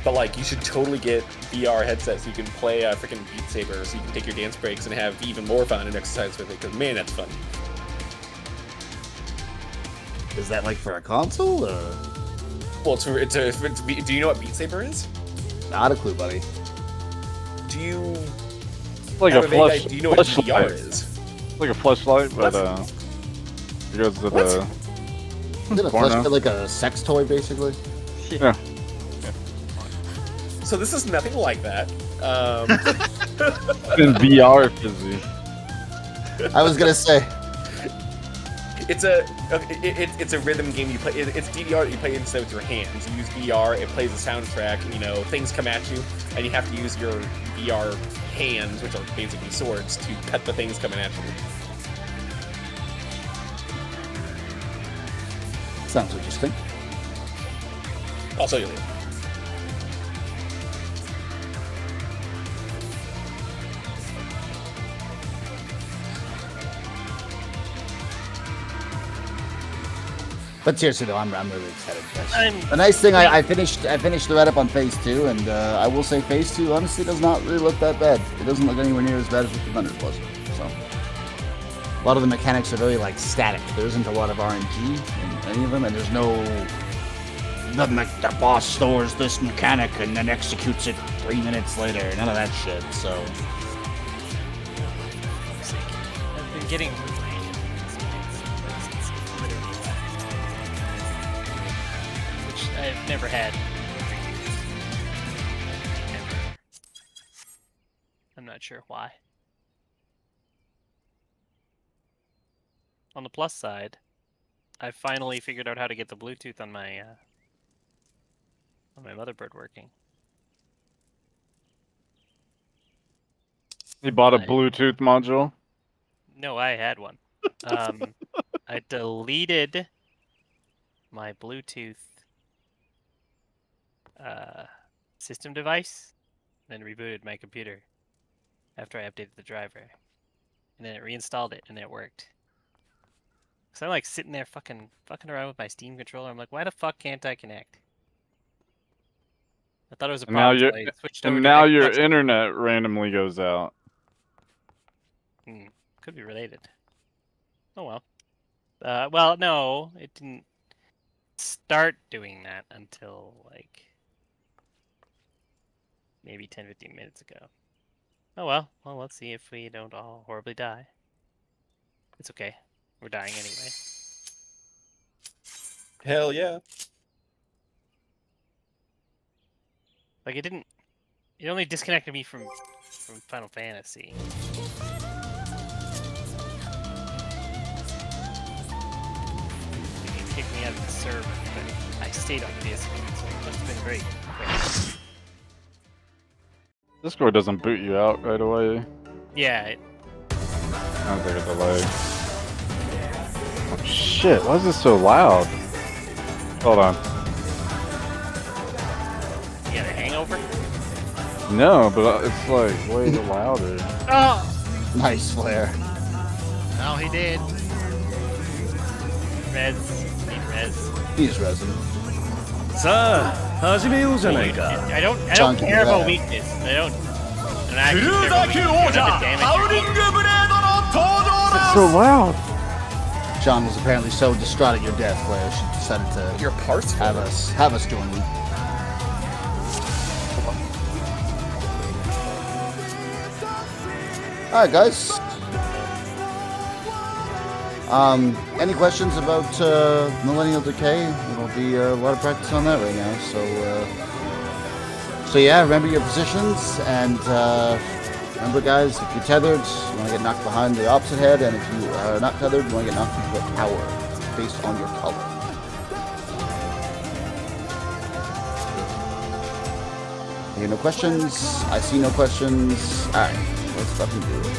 But like, you should totally get VR headsets so you can play a freaking Beat Saber, so you can take your dance breaks and have even more fun and exercise with it. Because man, that's fun. Is that like for a console? Or? Well, do you know what Beat Saber is? Not a clue, buddy. Do you? It's like have a vague flush. idea? Do you know what VR is? It's like a flashlight, but it goes to What? the. Is it a flashlight, like a sex toy, basically? Yeah. So this is nothing like that. In VR, fizzy. I was gonna say. It's a rhythm game you play. It's DVR that you play instead with your hands. You use VR, it plays a soundtrack. You know, things come at you, and you have to use your VR hands, which are basically swords, to cut the things coming at you. Sounds interesting. I'll show you later. But seriously though, I'm really excited. The nice thing, I finished the write-up on Phase 2, and I will say Phase 2 honestly does not really look that bad. It doesn't look anywhere near as bad as what the Thunder was. So a lot of the mechanics are very like static. There isn't a lot of RNG in any of them, and there's no the boss stores this mechanic and then executes it 3 minutes later. None of that shit. So I've been getting. I've never had. Never. I'm not sure why. On the plus side, I finally figured out how to get the Bluetooth on my motherboard working. You bought a Bluetooth module? No, I had one. I deleted my Bluetooth system device, and then rebooted my computer after I updated the driver, and then it reinstalled it, and it worked. So I'm like sitting there fucking around with my Steam controller. I'm like, why the fuck can't I connect? I thought it was a problem. So I switched over and to now Xbox. your internet randomly goes out. Could be related. Oh well. Well, no, it didn't start doing that until like maybe 10-15 minutes ago. Oh well. Well, let's see if we don't all horribly die. It's okay. We're dying anyway. Hell yeah. Like it didn't. It only disconnected me from Final Fantasy. It kicked me out of the server, but I stayed on Discord, so it must have been very quick. Discord doesn't boot you out right away. Yeah. Sounds like a delay. Oh shit! Why is this so loud? Hold on. You got a hangover? No, but it's like way louder. Oh! nice flare. No, he did. Res. Need res. He's resin. I don't care about weakness. I don't actually care about weakness. I don't have the damage. It's so loud. John was apparently so distraught at your death, Flare, she decided to Your parts have us join you. All right, guys. Any questions about Millennial Decay? It'll be a lot of practice on that right now. So yeah, remember your positions, and remember, guys, if you're tethered, you want to get knocked behind the opposite head, and if you are not tethered, you want to get knocked into a tower based on your color. I hear no questions. I see no questions. All right, let's fucking do it.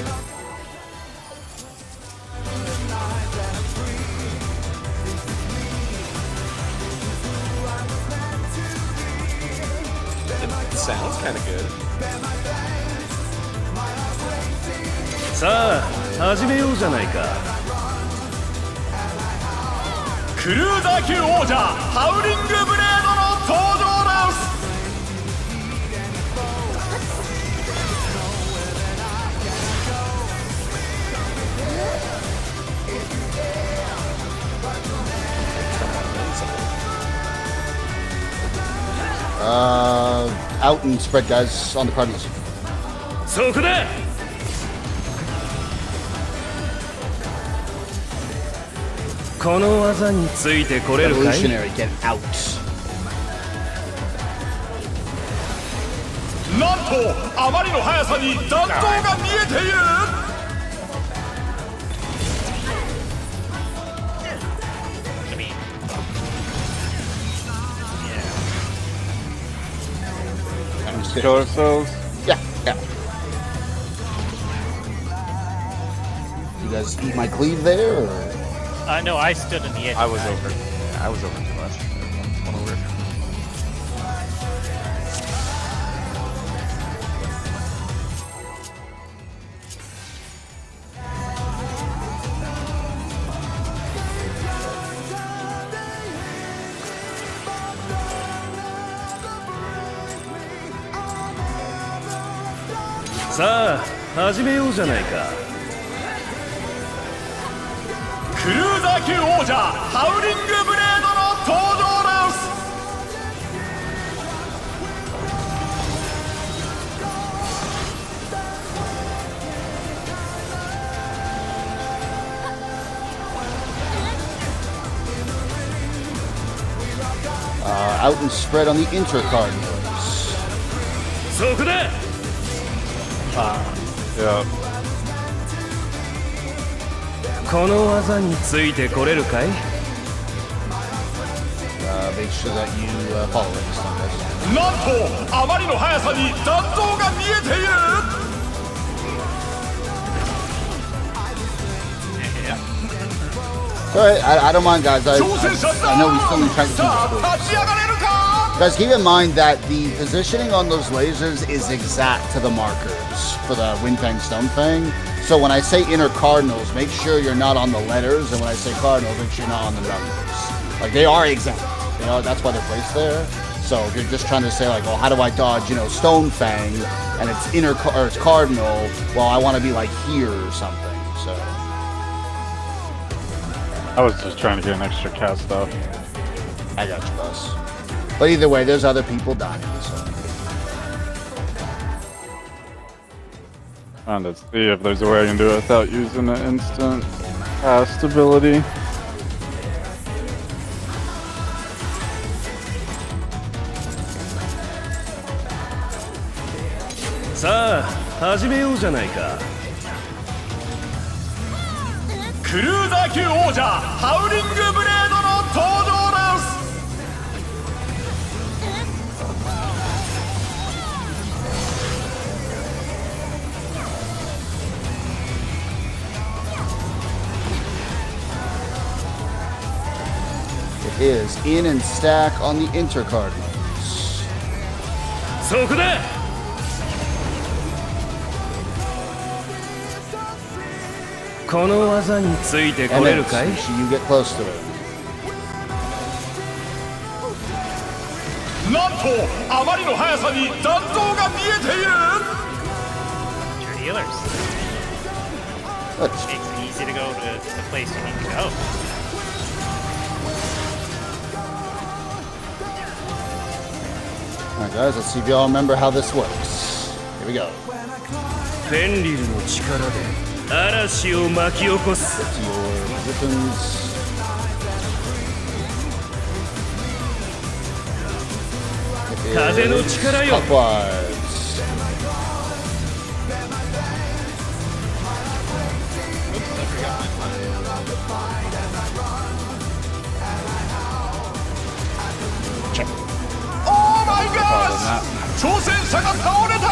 It sounds kind of good. さあ始めようじゃないか。クルーザー級王者ハウリングブレードの登場です。Out and spread, guys, on the Cardinals. そこだ。この技についてこれるかい？ Evolutionary, get out. なんとあまりの速さに弾道が見えている。 I mean, Kill ourselves. Yeah, yeah. You guys eat my cleave there, or? no, I stood on the edge. I was over. I was over too much. One over. さあ始めようじゃないか。クルーザー級王者ハウリングブレードの登場です。 Out and spread on the Intercardinals. そこだ。 Yeah. この技についてこれるかい？ Make sure that you follow it this time, guys. なんとあまりの速さに弾道が見えている。 Alright, I don't mind, guys. I know we still need to try to さ do あ this. 立ち上がれるか。 Guys, keep in mind that the positioning on those lasers is exact to the markers for the Windfang Stone thing. So when I say inner cardinals, make sure you're not on the letters, and when I say cardinals, make sure you're not on the numbers. Like, they are exact. You know, that's why they're placed there. So if you're just trying to say, like, oh, how do I dodge, you know, Stone Fang, and it's or it's cardinal, well, I want to be, like, here or something, so. I was just trying to get an extra cast off. I got you, boss. But either way, there's other people dying, so. Trying to see if there's a way I can do it without using the instant cast ability. Sa, 始めようじゃないか。クルーザー級王者ハウリングブレードの登場です。 It is in and stack on the Intercardinals. そこだ。この技についてこ And れ then るかい？ you get close to it. なんとあまりの速さに弾道が見えている。 Your healers. Look, Makes it easy to go to the place you need to go. alright, guys, let's see if y'all remember how this works. Here we go. フェンリルの力で嵐を巻き起こす。 To your weapons. It 風の is 力よ。 clockwise. Check. Oh my gosh! 挑戦者が倒れた。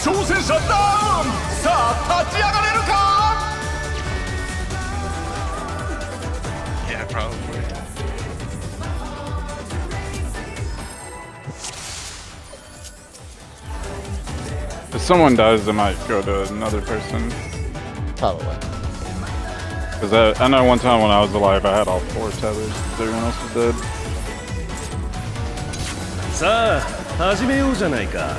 挑戦者ダウン。さあ立ち上がれるか。 Yeah, probably. If someone dies, it might go to another person. Probably. Because I know one time when I was alive, I had all 4 tethers. Everyone else was dead. さあ始めようじゃないか。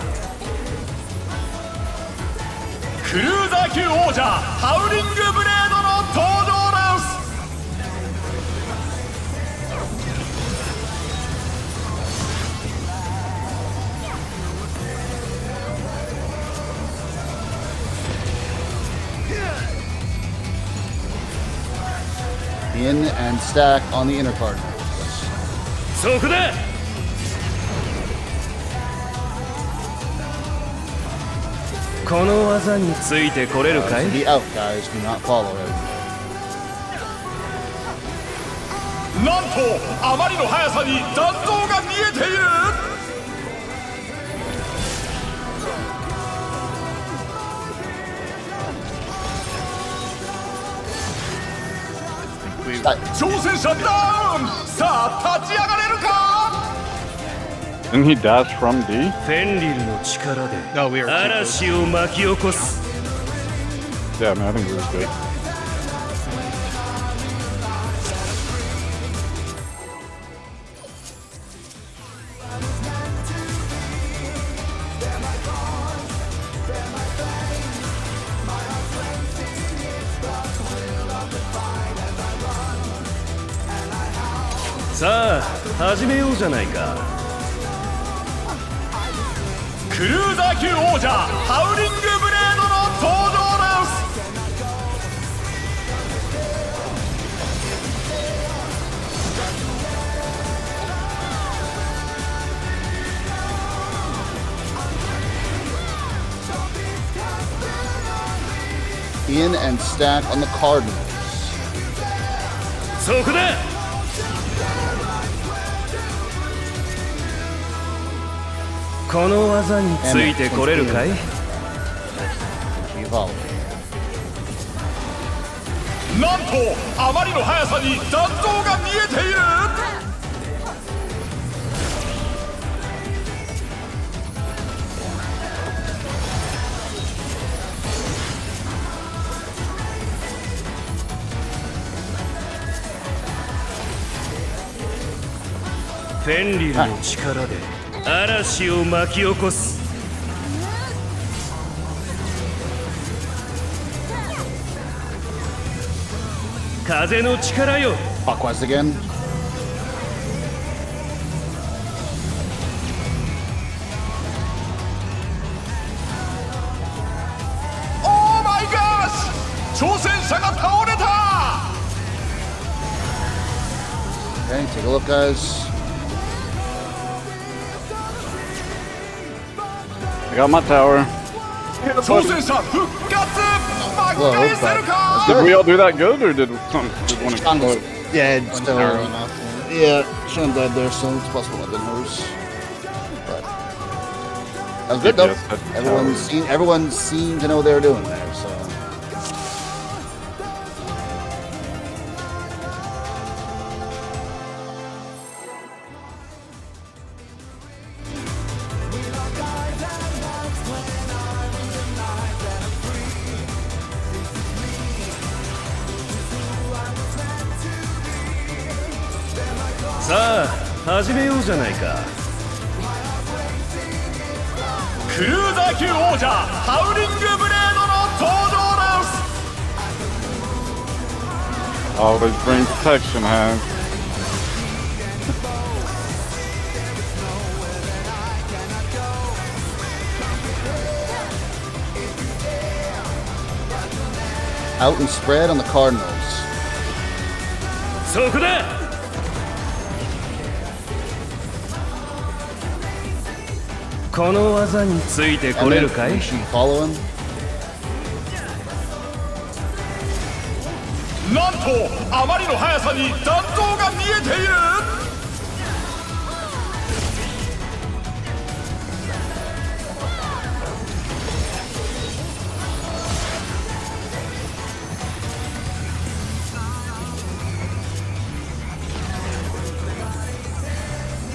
クルーザー級王者ハウリングブレードの In and stack on the inner card. そこだ この技についてこれるかい Be out, guys. Do not follow him. なんとあまりの速さに弾道が見えている。挑戦者ダウン。さあ立ち上がれるか。 Didn't he dash from D? フェンリルの力で No, we are too close. 嵐を巻き起こす Yeah, man, I think we were good.「さあ始めようじゃないか」クルーザー級王者ハウリングブレードの登場です。 In and stack on the Cardinals. そこだ この技についてこれるかい You follow. なんとあまりの速さに弾道が見えている。 フェンリルの力で嵐を巻き起こす風の力よ Clockwise again. Oh my gosh! 挑戦者が倒れた。 Okay, take a look, guys. I got my tower. 挑戦者復活。巻き返せるか。 Did we all do that good, or did one explode? Yeah, One tower went off. yeah, Sean died there, so it's possible that didn't hers. But that was good though. Yes, that's Everyone seemed to know what they were doing there, so.「さあ始めようじゃないか」 クルーザー級王者ハウリングブレードの登場です。 Always bring protection, hands. Out and spread on the Cardinals. そこだ この技についてこ And れ then るかい make sure you follow him. なんとあまりの速さに弾道が見えている。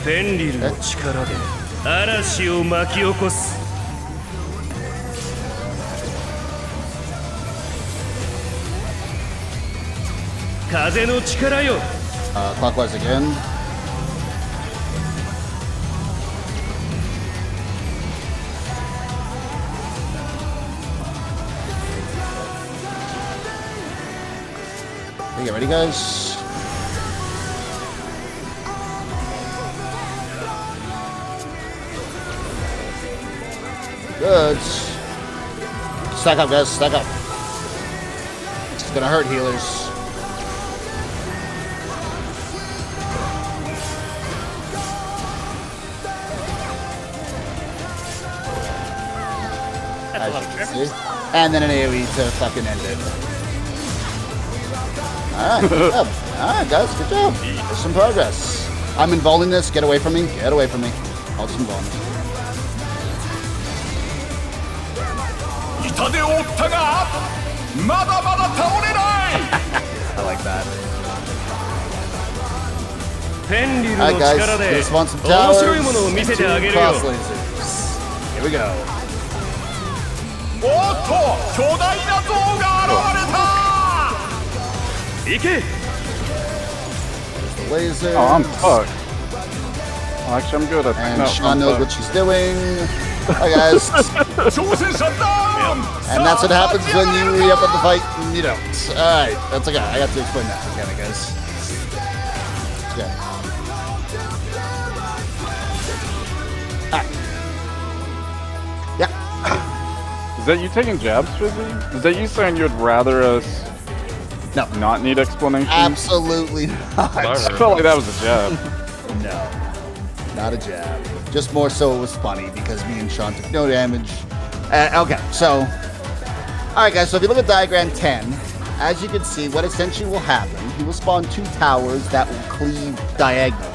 フェンリルの力で嵐を巻き起こす風の力よ Clockwise again. Okay, get ready, guys. Good. Stack up, guys. Stack up. It's gonna hurt healers. That's a lot of tremors. And then an AoE to fucking end it. Alright, good job. Alright, guys, good job. There's some progress. I'm involving this. Get away from me. Get away from me. Hold some involvement. 痛手を負ったがまだまだ倒れない I like that. ペンリルの Alright, guys, 力で just want some 面 towers 白いものを見 and せて two あげるよ cross lasers. Here we go. おっと巨大な像が現れた行け Lasers. Oh, I'm fucked. Well, actually, I'm good. I think. And No, Sean I'm knows what fucked. she's doing. Hi, guys. 挑戦者ダウン And that's what happens when you re-up at the fight and you don't. Alright, that's okay. I got to explain that again, I guess. Yeah. Alright. Yeah. Is that you taking jabs, Fizzy? Is that you saying you'd rather us No. not need explanation? Absolutely not. I felt like that was a jab. No. Not a jab. Just more so it was funny because me and Sean took no damage. Okay, so... Alright guys, so if you look at diagram 10, as you can see, what essentially will happen, he will spawn two towers that will cleave diagonally.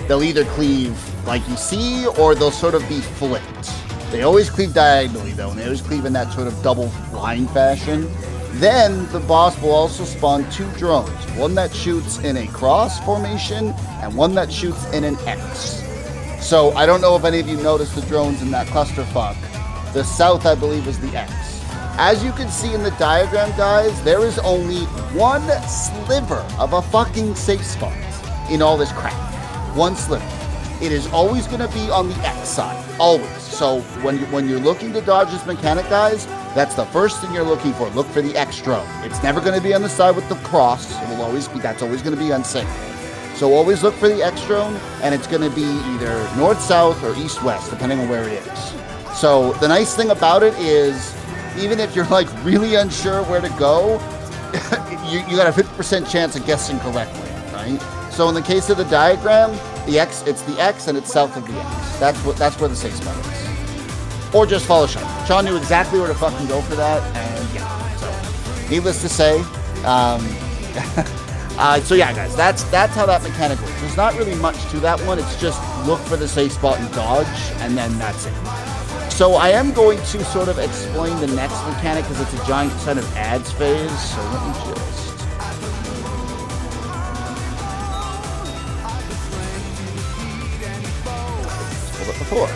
They'll either cleave like you see, or they'll sort of be flipped. They always cleave diagonally though, and they always cleave in that sort of double line fashion. Then the boss will also spawn two drones, one that shoots in a cross formation, and one that shoots in an X. So I don't know if any of you noticed the drones in that clusterfuck. The south, I believe, is the X. As you can see in the diagram, guys, there is only one sliver of a fucking safe spot in all this crap. One sliver. It is always going to be on the X side. Always. So when you're looking to dodge this mechanic, guys, that's the first thing you're looking for. Look for the X drone. It's never going to be on the side with the cross. It will always be. That's always going to be unsafe. So always look for the X drone, and it's going to be either north-south or east-west, depending on where it is. So the nice thing about it is, even if you're like really unsure where to go, you got a 50% chance of guessing correctly, right? So in the case of the diagram, the X, it's the X and it's south of the X. That's where the safe spot is. Or just follow Sean. Sean knew exactly where to fucking go for that, and yeah. So needless to say, so yeah, guys, that's how that mechanic works. There's not really much to that one. It's just look for the safe spot and dodge, and then that's it. So I am going to sort of explain the next mechanic because it's a giant set of ads phase. So let me just... pull up before.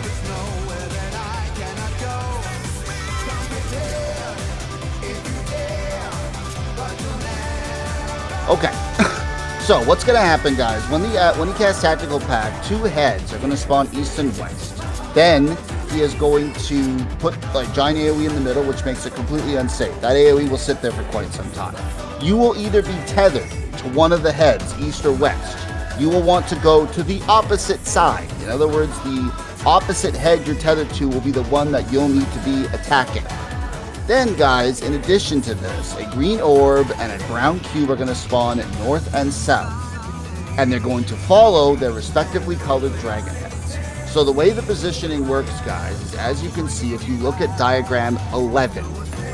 Okay. So what's going to happen, guys? When he casts Tactical Pack, two heads are going to spawn east and west. Then he is going to put like giant AoE in the middle, which makes it completely unsafe. That AoE will sit there for quite some time. You will either be tethered to one of the heads, east or west. You will want to go to the opposite side. In other words, the opposite head you're tethered to will be the one that you'll need to be attacking. Then, guys, in addition to this, a green orb and a brown cube are going to spawn at north and south. And they're going to follow their respectively colored dragon heads. So the way the positioning works, guys, is as you can see, if you look at diagram 11,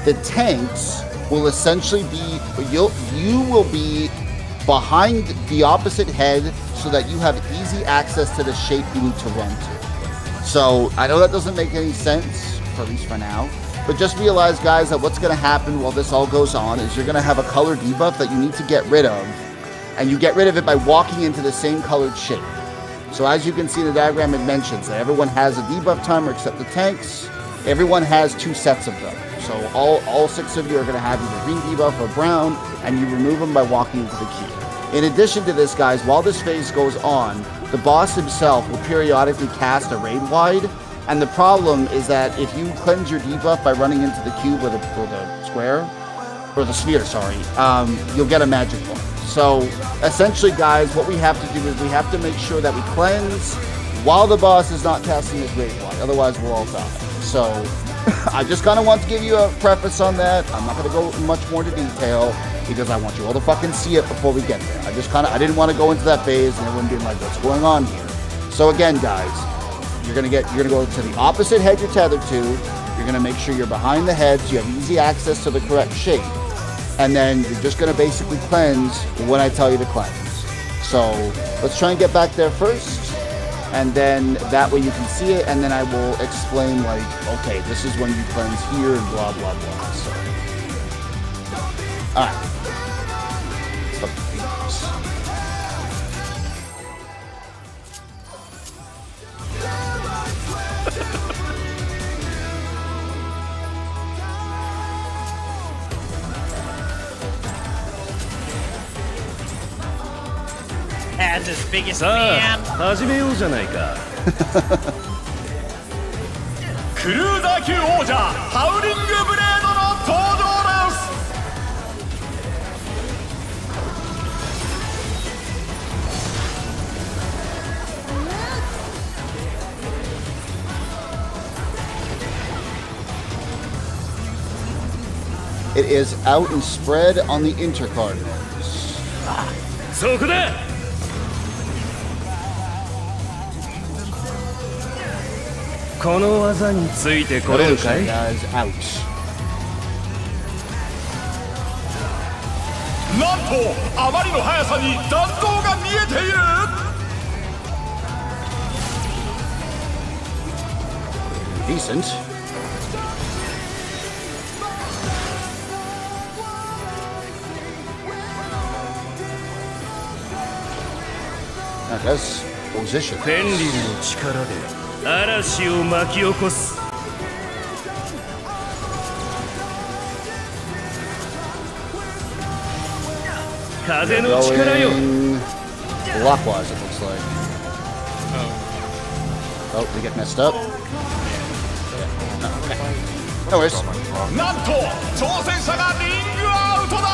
the tanks will essentially be, you will be behind the opposite head so that you have easy access to the shape you need to run to. So I know that doesn't make any sense, for at least for now, but just realize, guys, that what's going to happen while this all goes on is you're going to have a color debuff that you need to get rid of, and you get rid of it by walking into the same colored shape. So as you can see in the diagram, it mentions that everyone has a debuff timer except the tanks. Everyone has two sets of them. So all six of you are going to have either green debuff or brown, and you remove them by walking into the key. In addition to this, guys, while this phase goes on, the boss himself will periodically cast a raid wide, and the problem is that if you cleanse your debuff by running into the cube or the square, or the sphere, sorry, you'll get a magic point. So essentially, guys, what we have to do is we have to make sure that we cleanse while the boss is not casting his raid wide, otherwise we'll all die. So I just kind of want to give you a preface on that. I'm not going to go much more into detail because I want you all to fucking see it before we get there. I didn't want to go into that phase and everyone being like, what's going on here? So again, guys, you're gonna go to the opposite head you're tethered to. You're going to make sure you're behind the heads, you have easy access to the correct shape, and then you're just going to basically cleanse when I tell you to cleanse. So let's try and get back there first, and then that way you can see it, and then I will explain, like, okay, this is when you cleanse here, and blah, blah, blah. So, all right. Let's look at these. As his biggest さあ fan. 始めようじゃないか。クルーザー級王者ハウリングブレードの登場です。 It is out and spread on the intercardinals. そこだ。この技についてこれるか Revolution い？ guys out. なんとあまりの速さに弾道が見えている。 Decent. That does position. フェンリルの力で嵐を巻き起こす。風の力よ。 Going clockwise, it looks like. Oh, they get messed up. No worries. なんと挑戦者がリングアウトだ。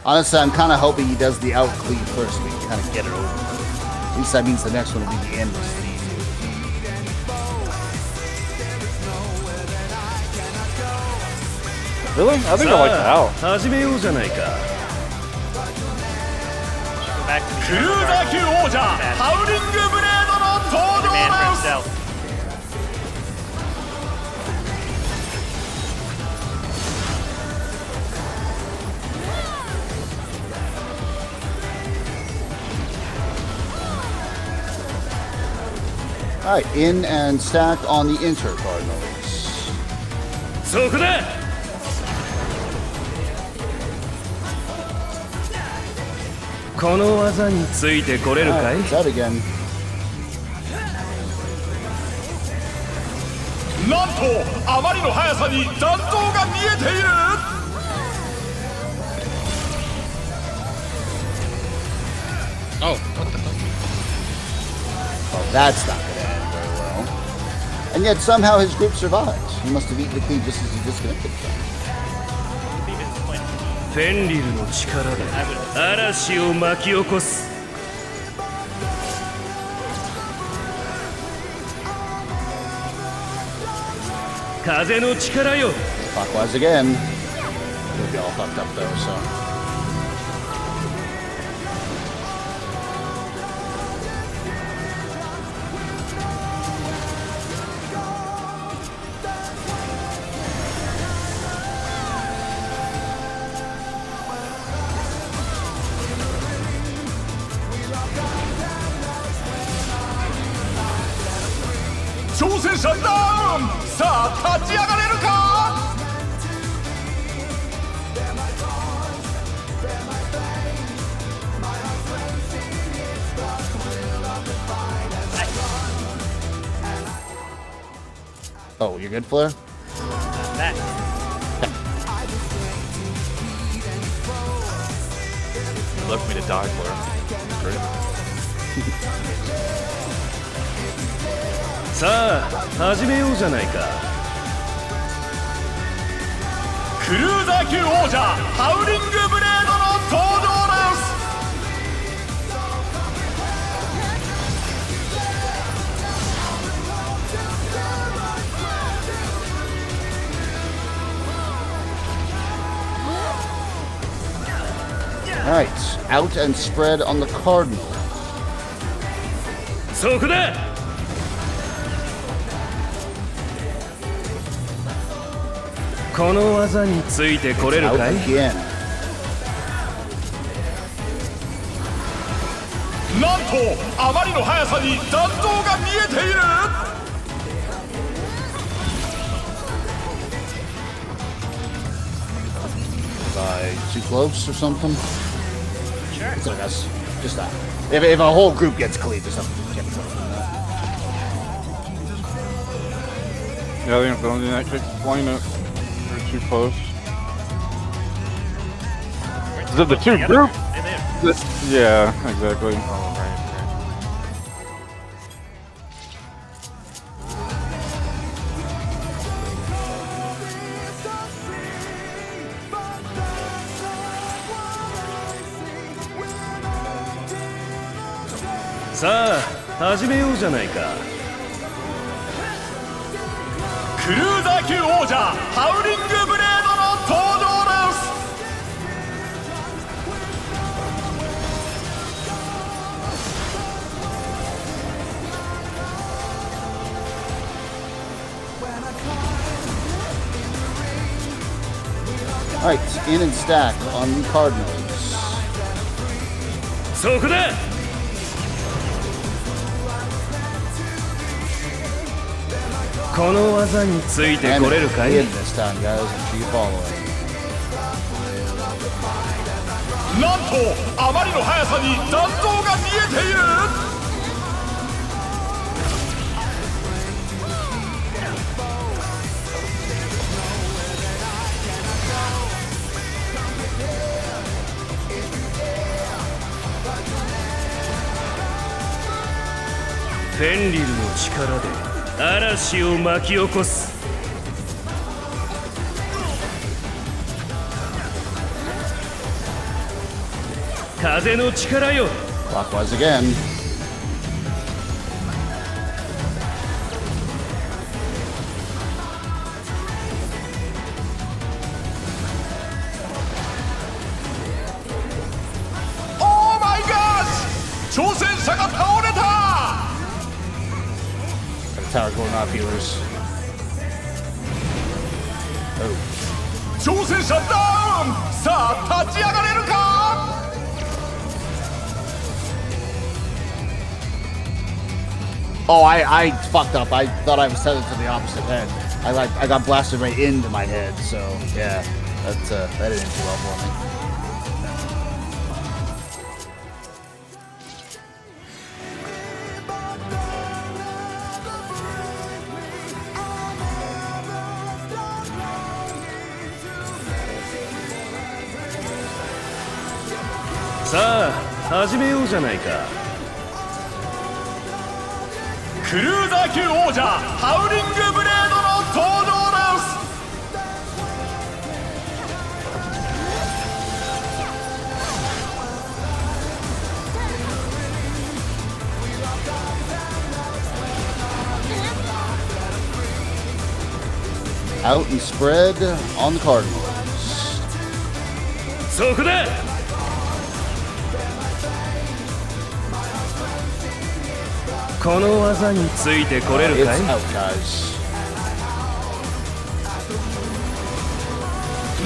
Honestly, I'm kind of hoping he does the out cleave first so we can kind of get it over with. At least that means the next one will be the endless cleave. Really? I think I like the out. 始めようじゃないか。 Go back to クルーザー級王者ハウリングブレードの登 the man for 場です。 himself. Alright, in and stack on the intercardinals. そこだ。この技についてこれるか Alright, い？ it's out again. なんとあまりの速さに弾道が見えている。 Oh, what the fuck? Well, that's not going to end very well. And yet somehow his group survives. He must have eaten the cleave just as he disconnected from it. フェンリルの力で嵐を巻き起こす。風の力よ。 Clockwise again. He'll be all fucked up though, so.挑戦者ダウン。さあ立ち上がれるか。 Oh, you're good, Flare? That. Left me to die for him. Great. さあ始めようじゃないか。クルーザー級王者ハウリングブレードの登場です。 Alright, Alright, out and spread on the Cardinal. そこだ。この技についてこれる Out かい？ again. なんとあまりの速さに弾道が見えている。 Too close or something? Sure. It's like us. Just that. If a whole group gets cleaved or something, you can't be talking about Yeah, I think the only thing that could explain it. They're too close. Is it the two groups? Yeah, exactly. Oh, right. Right. さあ始めようじゃないか。クルーザー級王者ハウリングブレードの登場です。 Alright, in and stack on the Cardinals. そこだ。この技について And これるかい？ in this time, guys, and keep following. なんとあまりの速さに弾道が見えている。 フェンリルの力で嵐を巻き起こす。風の力よ。 Clockwise again. Oh my gosh! 挑戦者が倒れた。 Got a tower going off healers. Oh. 挑戦者ダウン。さあ立ち上がれるか。 Oh, I fucked up. I thought I was tethered to the opposite head. I got blasted right into my head. So yeah, that didn't do well for me. Sa, 始めようじゃないか。 クルーザー級王者ハウリングブレードの登場です。 Out and spread on the Cardinals. そこだ。この技についてこれる It's かい？ out, guys.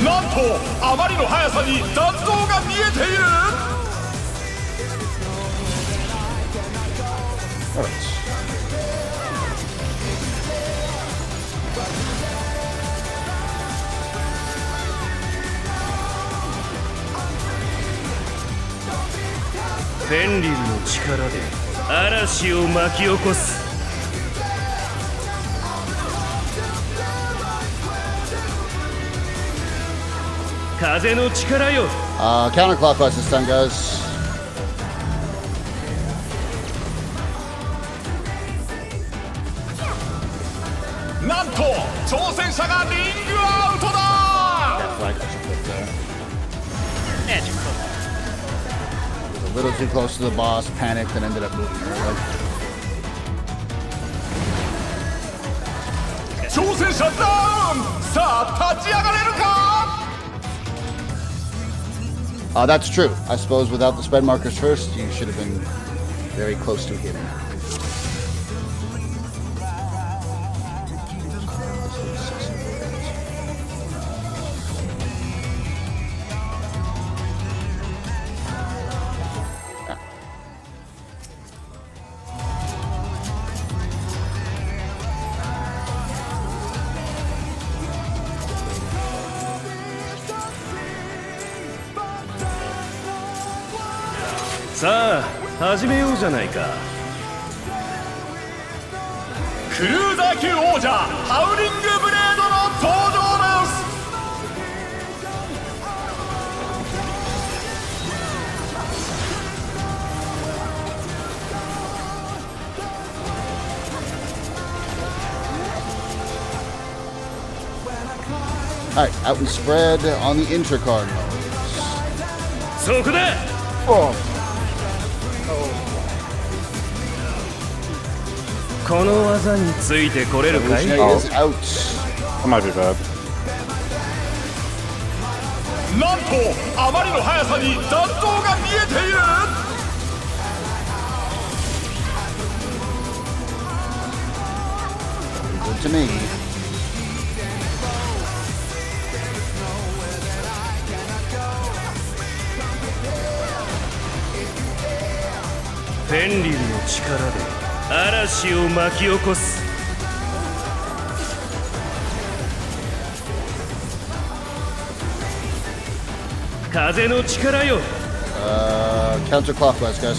なんとあまりの速さに弾道が見えている。 Alright.「フェンリルの力で嵐を巻き起こす」「風の力よ」 Counterclockwise this time, guys. なんと挑戦者がリングアウトだ。 That flag was a bit there. Magic foot. A little too close to the boss, panicked, and ended up moving early. 挑戦者ダウン。さあ立ち上がれるか。That's true. I suppose without the spread markers first, you should have been very close to him.さあ始めようじゃないか。クルーザー級王者ハウリングブレードの登場です。Alright, out and spread on the intercard modes. そこだ。この技についてこれるかい？ Evolutionary is out. That might be bad. なんとあまりの速さに残像が見えている。 Good to me. フェンリルの力で嵐を巻き起こす。風の力よ。Counterclockwise, guys.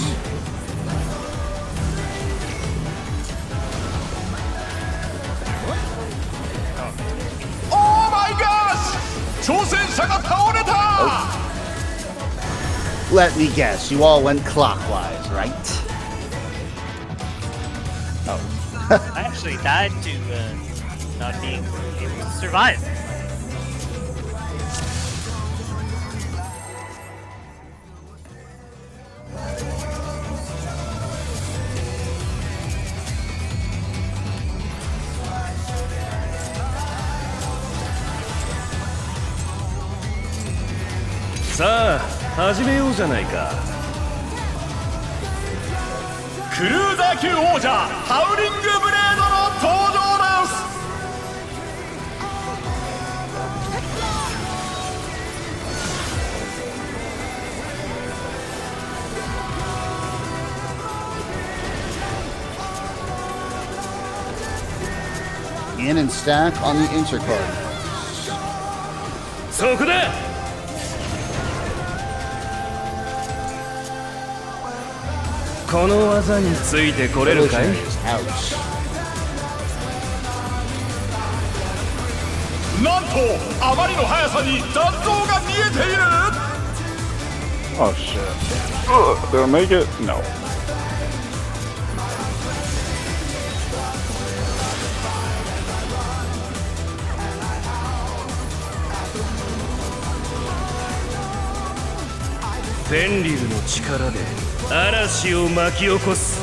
Oh my gosh! 挑戦者が倒れた。 Let me guess, you all went clockwise, right? I actually died to not being able to survive. Sa, 始めようじゃないか。クルーザー級王者ハウリングブレードの登場です。 In and stack on the intercard. そこだ。この技についてこれるかい？ Evolutionary is out. なんとあまりの速さに残像が見えている。 Oh shit. Did I make it? No.フェンリルの力で嵐を巻き起こす。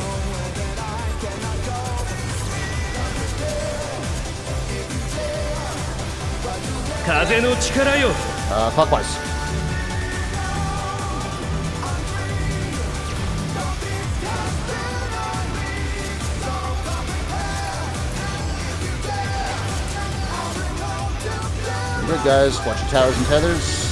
風の力よ。Clockwise. Good guys, watch your towers and tethers.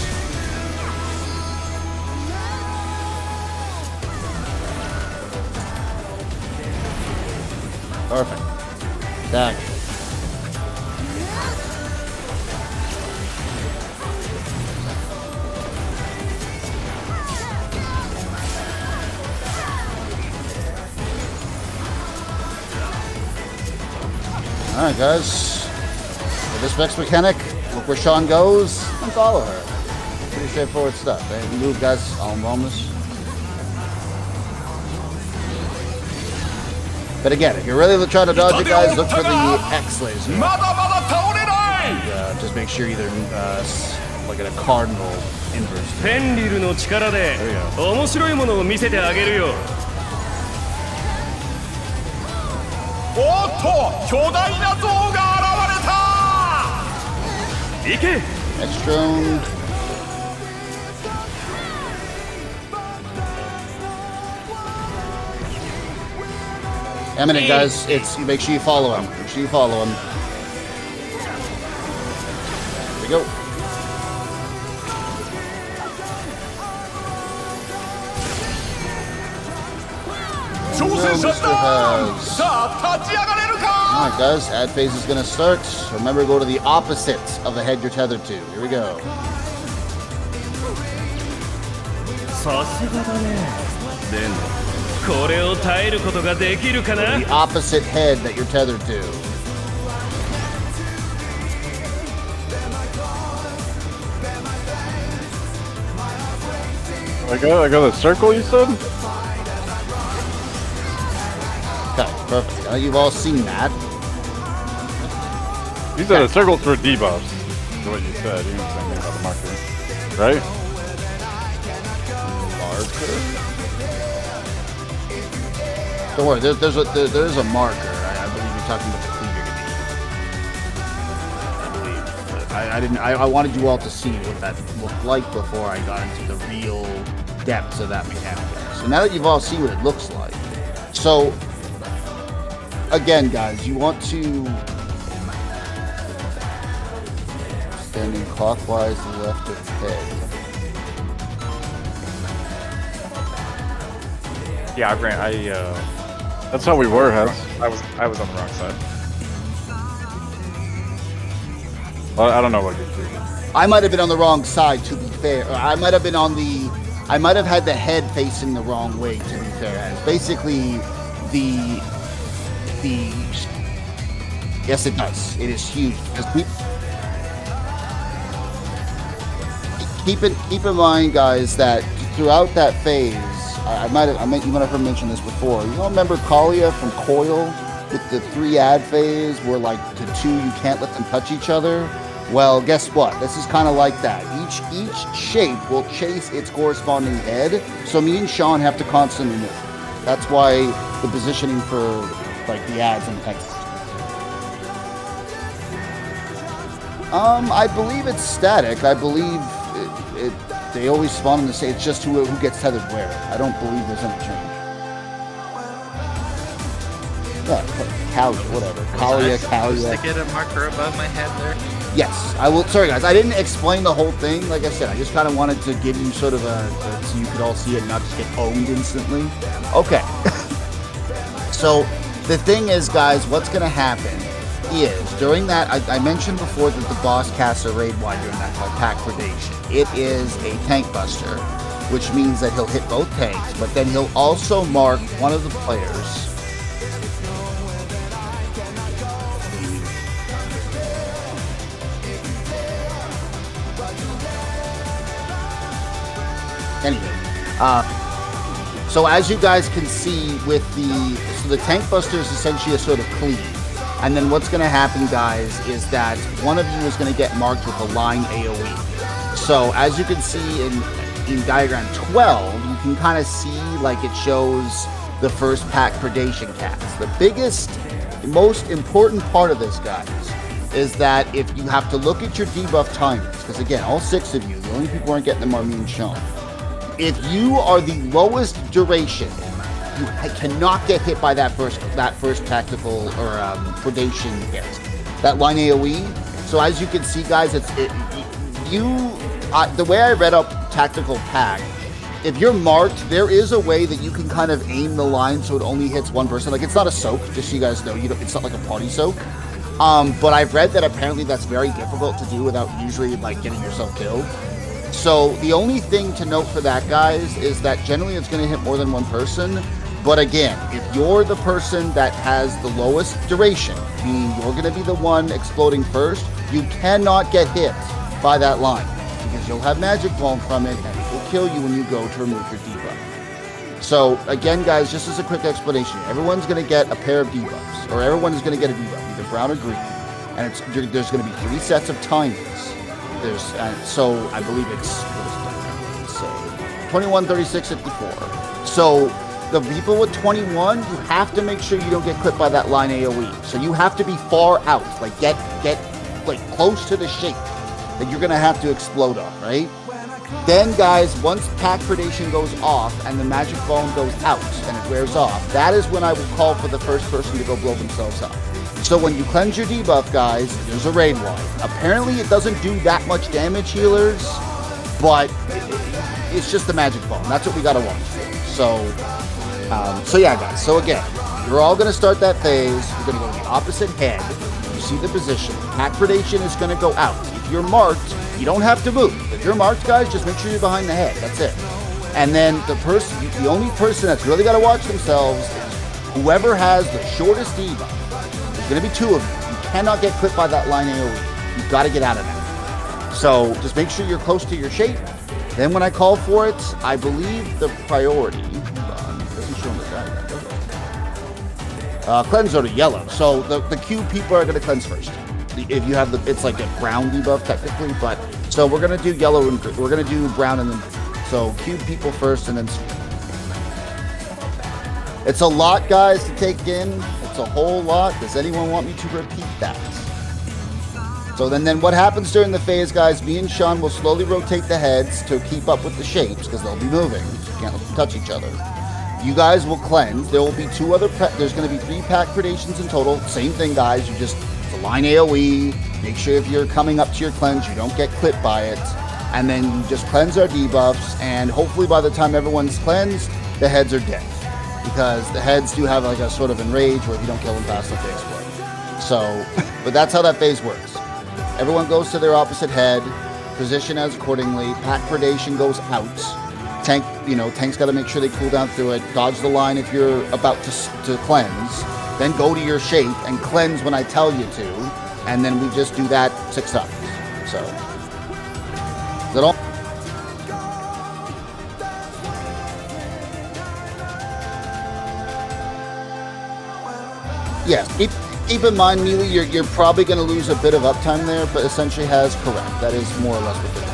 Perfect. Stack. Alright guys, with this next mechanic, look where Sean goes and follow her. Pretty straightforward stuff, eh? Move guys, I'll roam this. But again, if you're really trying to dodge it guys, look for the X laser. まだまだ倒れない。 And, just make sure either like in a cardinal inverse. フェンリルの力で面白いものを見せてあげるよ。おっと巨大な像が現れた。行け。 Next drone. Eminent, guys. It's make sure you follow him. Make sure you follow him. There we go. Alright guys, ad phase is gonna start. Remember, go to the opposite of the head you're tethered to. Here we go. The opposite head that you're tethered to. I got a circle, you said? Okay, perfect. Now you've all seen that. You said a circle for debuffs. Is what you said. You didn't say anything about the marker. Right? Marker? Don't worry, there's a marker. I believe you're talking about the cleaver. I wanted you all to see what that looked like before I got into the real depths of that mechanic. So now that you've all seen what it looks like. So, again, guys, you want to standing clockwise left of head. Yeah, That's how we were, Hess. I was on the wrong side. Well, I don't know what you're doing. I might have been on the wrong side, to be fair. Or I might have been on the... I might have had the head facing the wrong way, to be fair. It's basically the... Yes, it does. It is huge. Keep in mind, guys, that throughout that phase, you might have heard mention this before. You all remember Kalia from Coil with the 3 ad phase where like the 2 you can't let them touch each other? Well, guess what? This is kind of like that. Each shape will chase its corresponding head, so me and Sean have to constantly move. That's why the positioning for like the ads and the text. I believe it's static. I believe they always spawn in the same. It's just who gets tethered where. I don't believe there's any change. Yeah, Kalia, whatever. Kalia. To get a marker above my head there. Yes, I will. Sorry, guys. I didn't explain the whole thing. Like I said, I just kind of wanted to give you sort of so you could all see it, not just get owned instantly. Okay. So the thing is, guys, what's going to happen is during that, I mentioned before that the boss casts a raid while during that called Pack Predation. It is a tank buster, which means that he'll hit both tanks, but then he'll also mark one of the players. Anyway, so as you guys can see with the tank buster is essentially a sort of cleave. And then what's going to happen, guys, is that one of you is going to get marked with a line AoE. So as you can see in diagram 12, you can kind of see like it shows the first pack predation cast. The biggest, most important part of this, guys, is that if you have to look at your debuff timings, because again, all 6 of you, the only people who aren't getting them are me and Sean. If you are the lowest duration, you cannot get hit by that first tactical or predation hit. That line AoE. So as you can see, guys, the way I read up tactical pack, if you're marked, there is a way that you can kind of aim the line so it only hits one person. Like, it's not a soak, just so you guys know. It's not like a party soak. But I've read that apparently that's very difficult to do without usually like getting yourself killed. So the only thing to note for that, guys, is that generally it's going to hit more than one person. But again, if you're the person that has the lowest duration, meaning you're going to be the one exploding first, you cannot get hit by that line because you'll have magic blown from it and it will kill you when you go to remove your debuff. So again, guys, just as a quick explanation, everyone's going to get a pair of debuffs, or everyone is going to get a debuff, either brown or green, and there's going to be 3 sets of timings. So I believe it's 21, 36, 54. So the people with 21, you have to make sure you don't get clipped by that line AoE. So you have to be far out, like get like close to the shape that you're gonna have to explode off, right? Then, guys, once pack predation goes off and the magic bone goes out and it wears off, that is when I will call for the first person to go blow themselves up. So when you cleanse your debuff, guys, there's a raid wall. Apparently, it doesn't do that much damage, healers, but it's just the magic bone. That's what we gotta watch for. So yeah, guys. So again, you're all gonna start that phase. You're gonna go to the opposite head. You see the position. Pack predation is gonna go out. If you're marked, you don't have to move. If you're marked, guys, just make sure you're behind the head. That's it. And then the only person that's really got to watch themselves is whoever has the shortest debuff. There's going to be two of you. You cannot get clipped by that line AoE. You've got to get out of that. So just make sure you're close to your shape. Then when I call for it, I believe the priority. It doesn't show on the diagram, does it? Cleanse are to yellow. So the Q people are going to cleanse first. If you have it's like a brown debuff technically, but so we're gonna do yellow and we're gonna do brown and then so cube people first and then it's a lot, guys, to take in. It's a whole lot. Does anyone want me to repeat that? So then what happens during the phase, guys? Me and Sean will slowly rotate the heads to keep up with the shapes because they'll be moving. So you can't let them touch each other. You guys will cleanse. There will be there's going to be 3 pack predations in total. Same thing, guys. You just line AoE, make sure if you're coming up to your cleanse, you don't get clipped by it, and then you just cleanse our debuffs, and hopefully by the time everyone's cleansed, the heads are dead, because the heads do have like a sort of enrage where if you don't kill them fast enough, they explode. So, but that's how that phase works. Everyone goes to their opposite head, position as accordingly, pack predation goes out, tank's got to make sure they cool down through it, dodge the line if you're about to cleanse, then go to your shape and cleanse when I tell you to, and then we just do that 6 times. So, is that all? Yes, keep in mind, Mealy, you're probably going to lose a bit of uptime there, but essentially has correct. That is more or less what they're doing.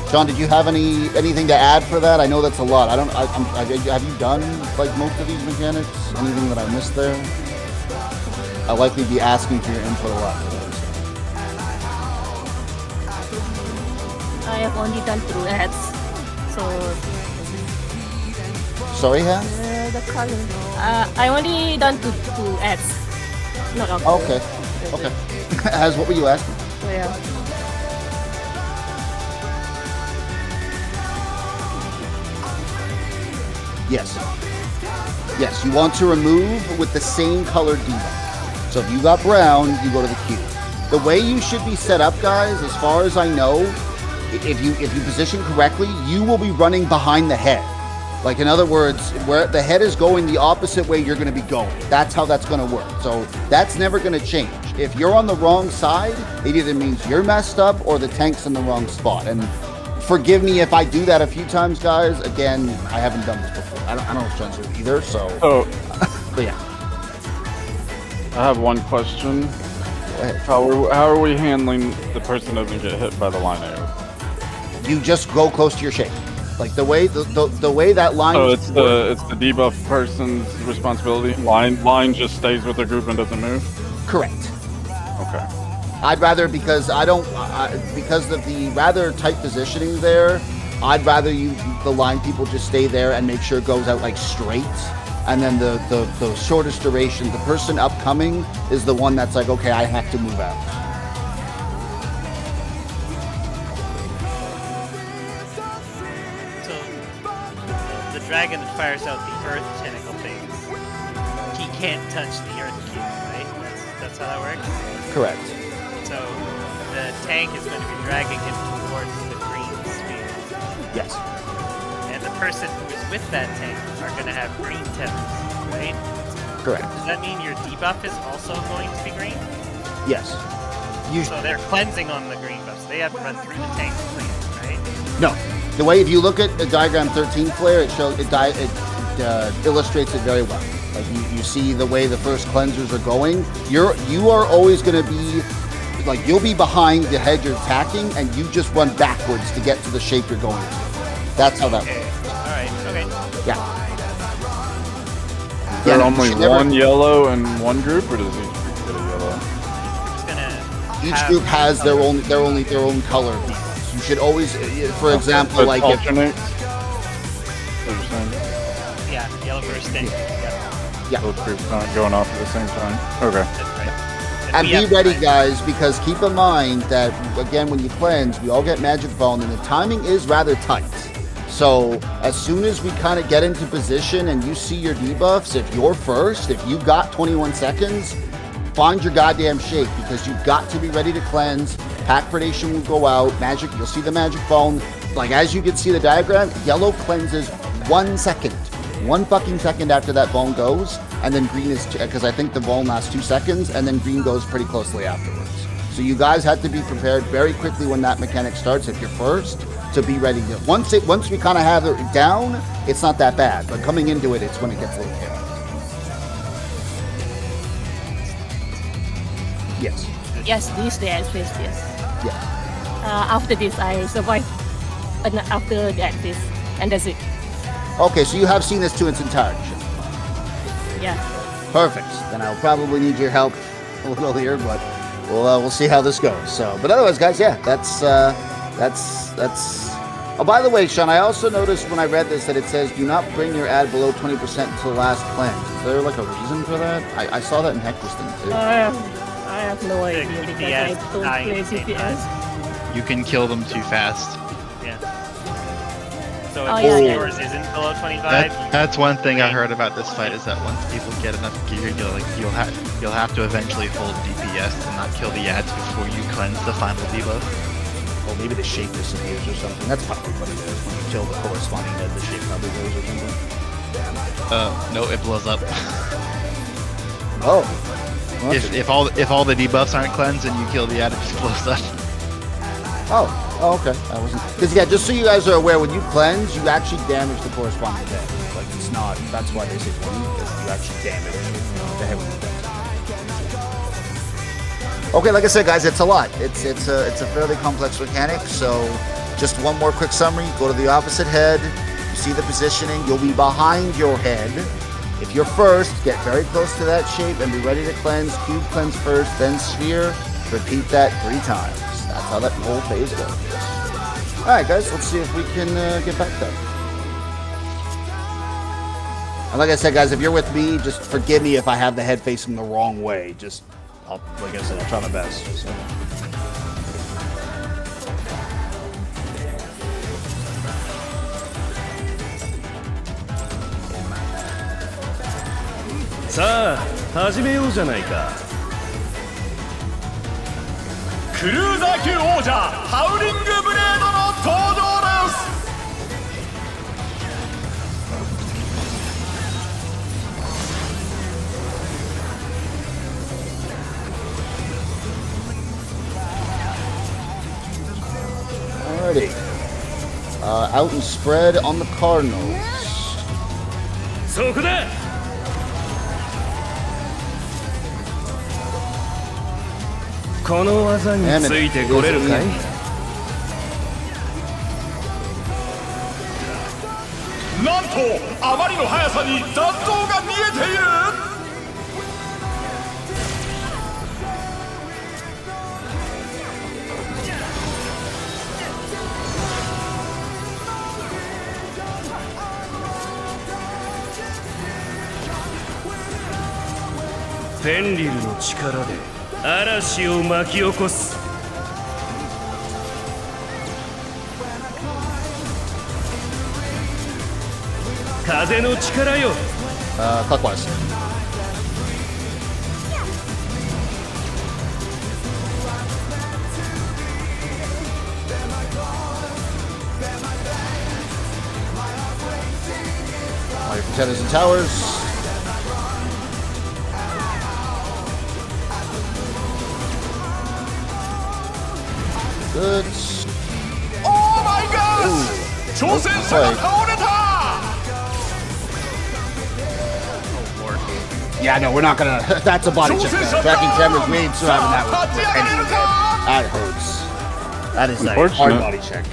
John, did you have anything to add for that? I know that's a lot. Have you done like most of these mechanics? Anything that I missed there? I'll likely be asking for your input a lot for those. I have only done 2 ads, so. Sorry, Han? The color. I only done two ads. Not all. Okay. Okay. As what were you asking? So yeah. Yes, you want to remove with the same colored debuff. So if you got brown, you go to the cube. The way you should be set up, guys, as far as I know, if you position correctly, you will be running behind the head. Like, in other words, where the head is going the opposite way you're going to be going. That's how that's going to work. So that's never going to change. If you're on the wrong side, it either means you're messed up or the tank's in the wrong spot. And forgive me if I do that a few times, guys. Again, I haven't done this before. I don't know if John's doing either, so. But yeah. I have one question. How are we handling the person doesn't get hit by the line AoE? You just go close to your shape. Like the way that line. So it's the debuff person's responsibility. Line just stays with the group and doesn't move. Correct. Okay. I'd rather, because because of the rather tight positioning there, I'd rather the line people just stay there and make sure it goes out like straight, and then the shortest duration, the person upcoming is the one that's like, okay, I have to move out. So the dragon that fires out the earth tentacle things, he can't touch the earth cube, right? That's how that works? Correct. So the tank is going to be dragging him towards the green sphere. Yes. And the person who is with that tank are going to have green tentacles, right? Correct. Does that mean your debuff is also going to be green? Yes. So they're cleansing on the green buffs. They have to run through the tank to cleanse, right? No. The way, if you look at the diagram 13 flare, it illustrates it very well. Like you see the way the first cleansers are going. You are always going to be like, you'll be behind the head you're attacking, and you just run backwards to get to the shape you're going to. That's how that works. All right. Okay. Yeah. Is there only one yellow in one group, or does each group get a yellow? group has their own color debuffs. You should always, for example, like alternate. Yeah, yellow first thing. Yeah. Both groups not going off at the same time. Okay. That's right. And be ready, guys, because keep in mind that, again, when you cleanse, we all get Magic Bone, and the timing is rather tight. So as soon as we kind of get into position and you see your debuffs, if you're first, if you got 21 seconds, find your goddamn shape, because you've got to be ready to cleanse. Pack Predation will go out. Magic, you'll see the Magic Bone. Like, as you can see the diagram, yellow cleanses 1 second. 1 fucking second after that bone goes, and then green is, because I think the bone lasts 2 seconds, and then green goes pretty closely afterwards. So you guys have to be prepared very quickly when that mechanic starts, if you're first, to be ready. Once we kind of have it down, it's not that bad, but coming into it, it's when it gets a little chaotic. Yes. Yes, this the ad phase, yes. Yes. After this, I survive after the ad phase, and that's it. Okay, so you have seen this to its entirety. Yeah. Perfect. Then I'll probably need your help a little here, but we'll see how this goes. So, but otherwise, guys, yeah, that's. Oh, by the way, Sean, I also noticed when I read this that it says do not bring your ad below 20% until last cleanse. Is there like a reason for that? I saw that in Hector's thing too. I have no idea because I don't play CPS. You can kill them too fast. Yeah. So Oh, if yeah, yeah. yours isn't below 25, That's one thing I heard about this fight, is that once people get enough gear, you'll have to eventually hold DPS and not kill the ads before you cleanse the final debuff. Or maybe the shape disappears or something. That's probably what it is. When you kill the corresponding head, the shape probably goes or something. No, it blows up. Oh. Well, If all the debuffs aren't cleansed and you kill the ad, it just blows up. Oh, okay. I wasn't. Because, yeah, just so you guys are aware, when you cleanse, you actually damage the corresponding head. Like, it's not. That's why they say 20, because you actually damage the head when you cleanse. Okay, like I said, guys, it's a lot. It's a fairly complex mechanic. So, just one more quick summary. Go to the opposite head. You see the positioning. You'll be behind your head. If you're first, get very close to that shape and be ready to cleanse. Cube cleanse first, then sphere. Repeat that 3 times. That's how that whole phase goes. Alright, guys, let's see if we can get back there. And like I said, guys, if you're with me, just forgive me if I have the head facing the wrong way. Just, like I said, I'll try my best. So. Sa, 始めようじゃないか。クルーザー級王者ハウリングブレードの登場です。Alrighty. Out and spread on the Cardinals. そこだ。この技についてこれるかい？なんとあまりの速さに残像が見えている。フェンリルの力で嵐を巻き起こす。風の力よ。Clockwise. All your pretenders and towers. Good. Oh my god! 挑戦者が倒れた。Yeah, no, we're not gonna. That's a body check. Tracking cameras made so having that with any of that hurts. That is like a hard body check.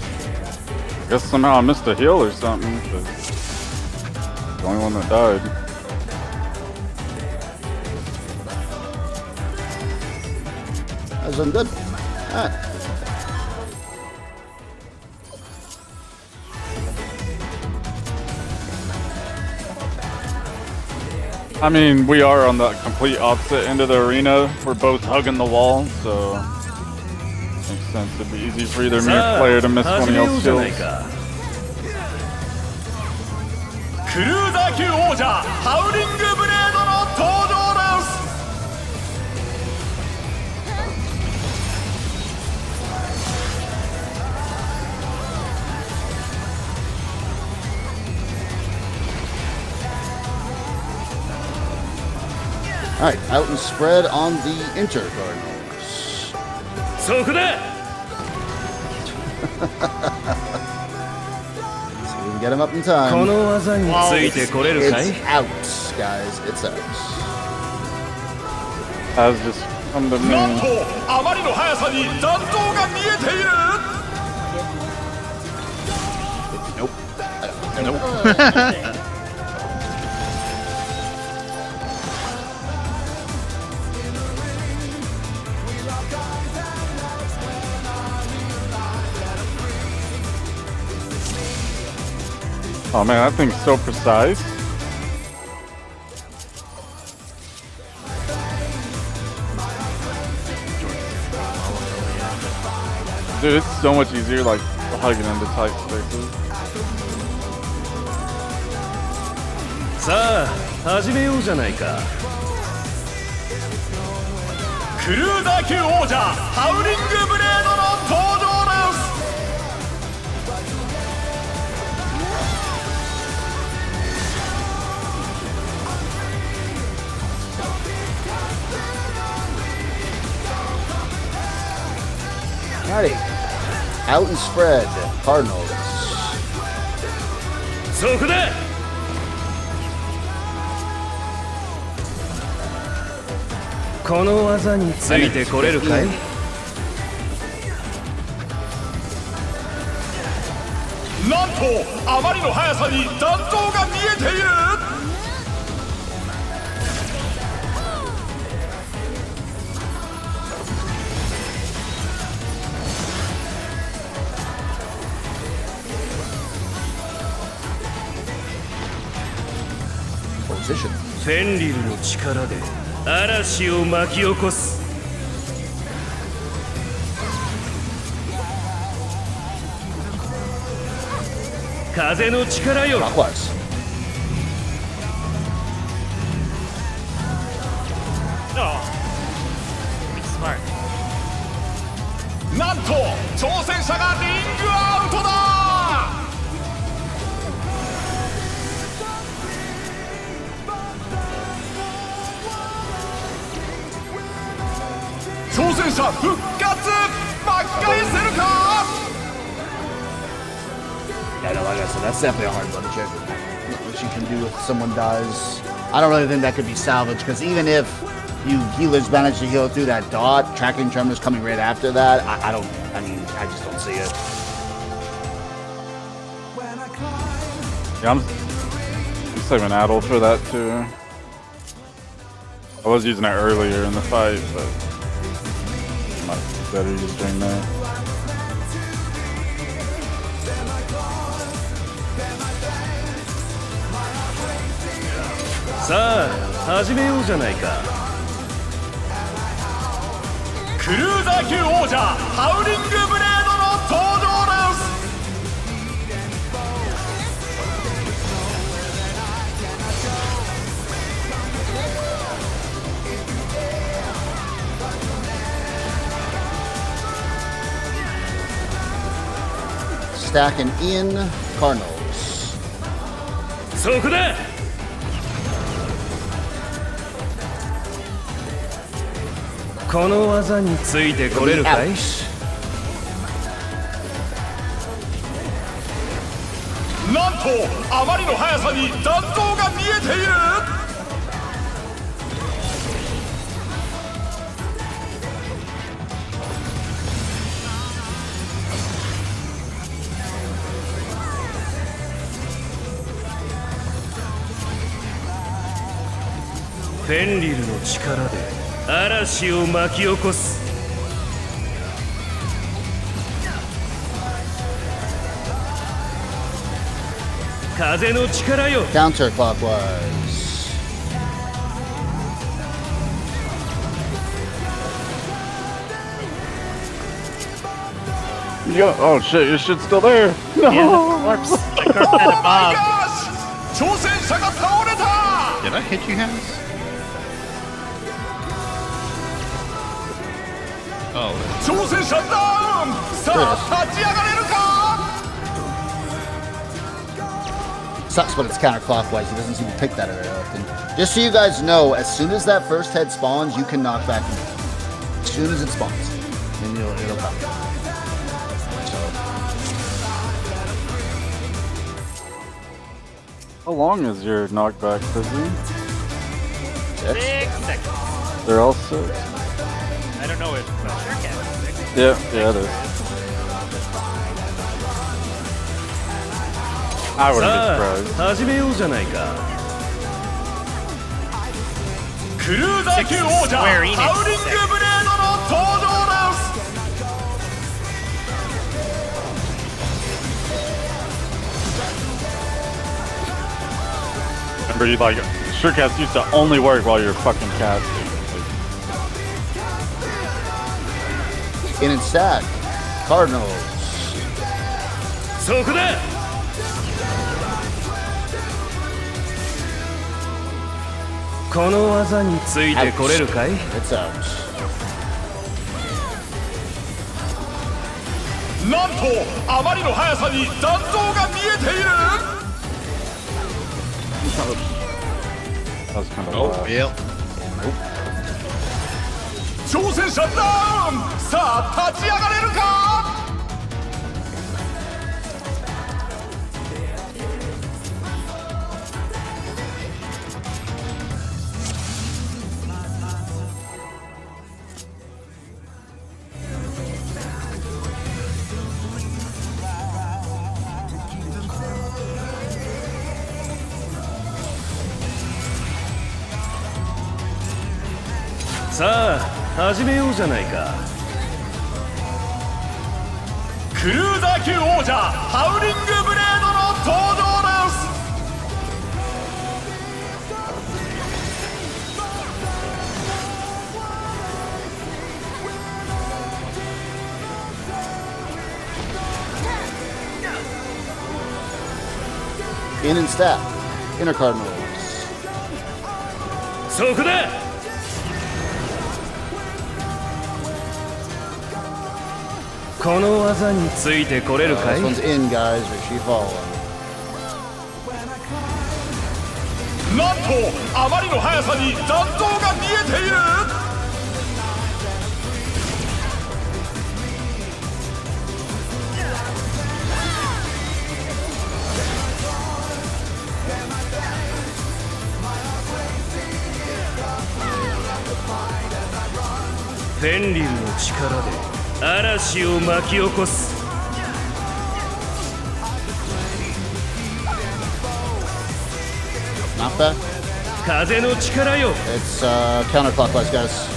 Guess somehow I missed a heal or something. But the only one that died. That's done good. All right. I mean, we are on the complete opposite end of the arena. We're both hugging the wall, so makes sense. It'd be easy for either me or player to miss one of y'all's kills. クルーザー級王者ハウリングブレードの登場です。 All right, out and spread on the Intercardinals. そこだ So we can get him up in time. この技についてこれるかい It's out, guys. It's out. Has just come to なん me. とあまりの速さに残像が見えている。 Nope. Oh man, that thing's so precise. Dude, it's so much easier like hugging into tight spaces. さあ始めようじゃないか。クルーザー級王者ハウリングブレードの登場です。 Alrighty. Out and spread, Cardinals. そこだ この技についてこれるかい なんとあまりの速さに残像が見えている。 Position. フェンリルの力で嵐を巻き起こす。風の力よ。 Clockwise. なんと挑戦者がリングアウトだ。 挑戦者復活巻き返せるか。 Yeah, no, like I said, that's definitely a hard one to check. Not much you can do if someone dies. I don't really think that could be salvaged, because even if you healers manage to heal through that dot, tracking tremors coming right after that, I just don't see it. Yeah, I'm saving Addle for that too. I was using it earlier in the fight, but might be better used during that. さあ始めようじゃないか。クルーザー級王者ハウリングブレードの登場です。 Stacking in Cardinals. そこだ この技についてこれるかい なんとあまりの速さに残像が見えている。 フェンリルの力で嵐を巻き起こす。Counterclockwise. Oh shit, your shit's still there. No. Yeah, the corpse. The corpse had a bomb. 挑戦者が倒れた Did I hit you, Hans? Oh. 挑戦者ダウンさあ立ち上がれるか Sucks when it's counterclockwise. He doesn't seem to pick that very often. Just so you guys know, as soon as that first head spawns, you can knock back. As soon as it spawns, then it'll come. So. How long is your knockback, Fizzy? 6 seconds. They're all 6. I don't know if Shurkat is 6. Yeah, it is. I wouldn't be surprised. 始めようじゃないか。クルーザー級王者ハウリングブレードの登場です Remember, you like Surecast used to only work while you're fucking casting. In and stack. Cardinals. そこだ。この技についてこれるかい？ It's out. なんとあまりの速さに残像が見えている That was kind of Oh, yeah. 挑戦者ダウンさあ立ち上がれるか さあ始めようじゃないか。クルーザー級王者ハウリングブレードの登場です In and stack. Inner Cardinals. そこだ。この技についてこれるかい？ This one's in, guys. Or she fallen. なんとあまりの速さに残像が見えている フェンリルの力で嵐を巻き起こす。 Not bad. 風の力よ。 It's counterclockwise, guys.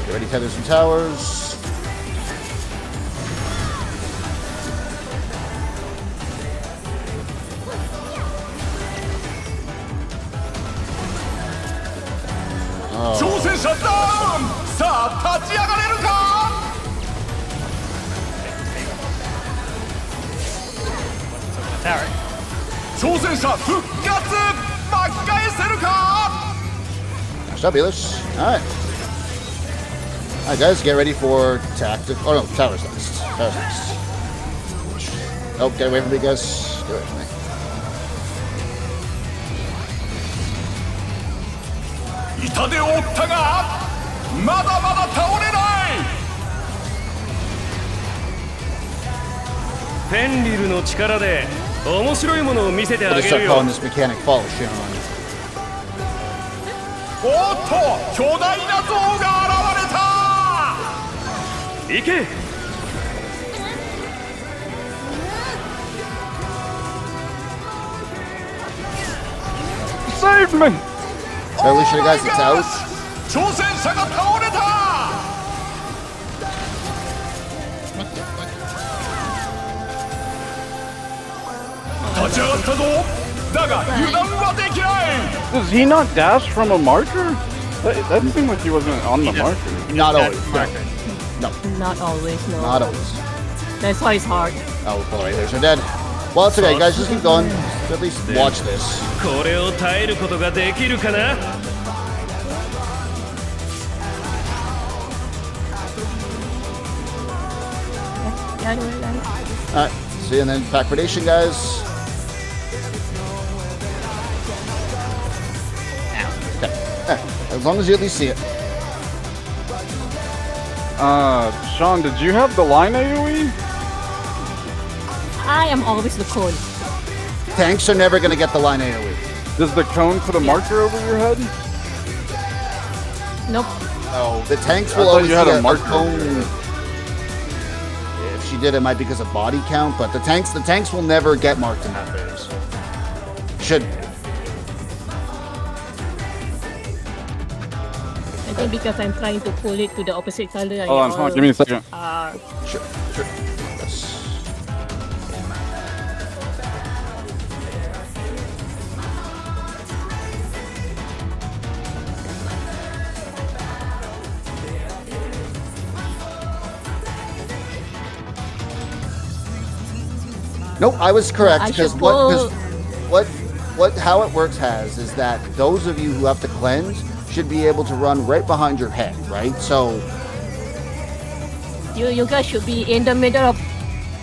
Get ready, tethers and towers. Oh. 挑戦者ダウンさあ立ち上がれるか Tower. 挑戦者復活巻き返せるか What's up, Elish? Alright. Alright, guys, get ready for tactic. Oh, no, Tower's next. Tower's next. Oh, get away from me, guys. Get away from me. 痛手を負ったがまだまだ倒れない フェンリルの力で面白いものを見せてあ I'm げ gonna る start よ。 calling this mechanic Fall Sean. おっと巨大な像が現れた 行け。 Save me! Alicia, guys, it's out. 挑戦者が倒れた What the fuck? 立ち上がったぞだが油断はできない Does he not dash from a marker? That seemed like he wasn't on the marker. Not always. No. Not always, no. Not always. That's why it's hard. Oh, boy, there's your dead. Well, it's okay, guys. Just keep going. At least watch this. これを耐えることができるかな Yeah, do it, guys. Alright, see you and then pack predation, guys. Okay. As long as you at least see it. Sean, did you have the line AoE? I am always the cone. Tanks are never going to get the line AoE. Does the cone put a marker over your head? Nope. Oh, the tanks I will thought always you had get a marker. cone. If she did, it might be because of body count, but the tanks will never get marked in that phase. Should. I think because I'm trying to pull it to the opposite color. Hold on, give me a second. Sure. Yes. Nope, I was correct I because should pull- how it works is that those of you who have to cleanse should be able to run right behind your head, right? So You guys should be in the middle of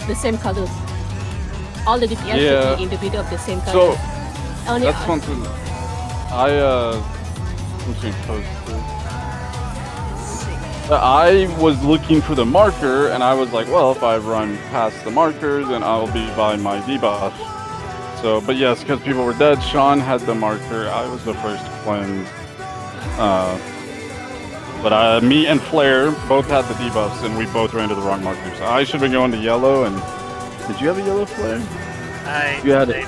the same color. All the DPS Yeah. should be in the middle of the same color. So, Only that's one thing. I'm supposed to. I was looking for the marker, and I was like, well, if I run past the marker, then I'll be by my debuff. So, but yes, because people were dead, Sean had the marker. I was the first to cleanse. But me and Flair both had the debuffs, and we both ran to the wrong marker. So I should have been going to yellow. And did you have a yellow, Flair? You had it.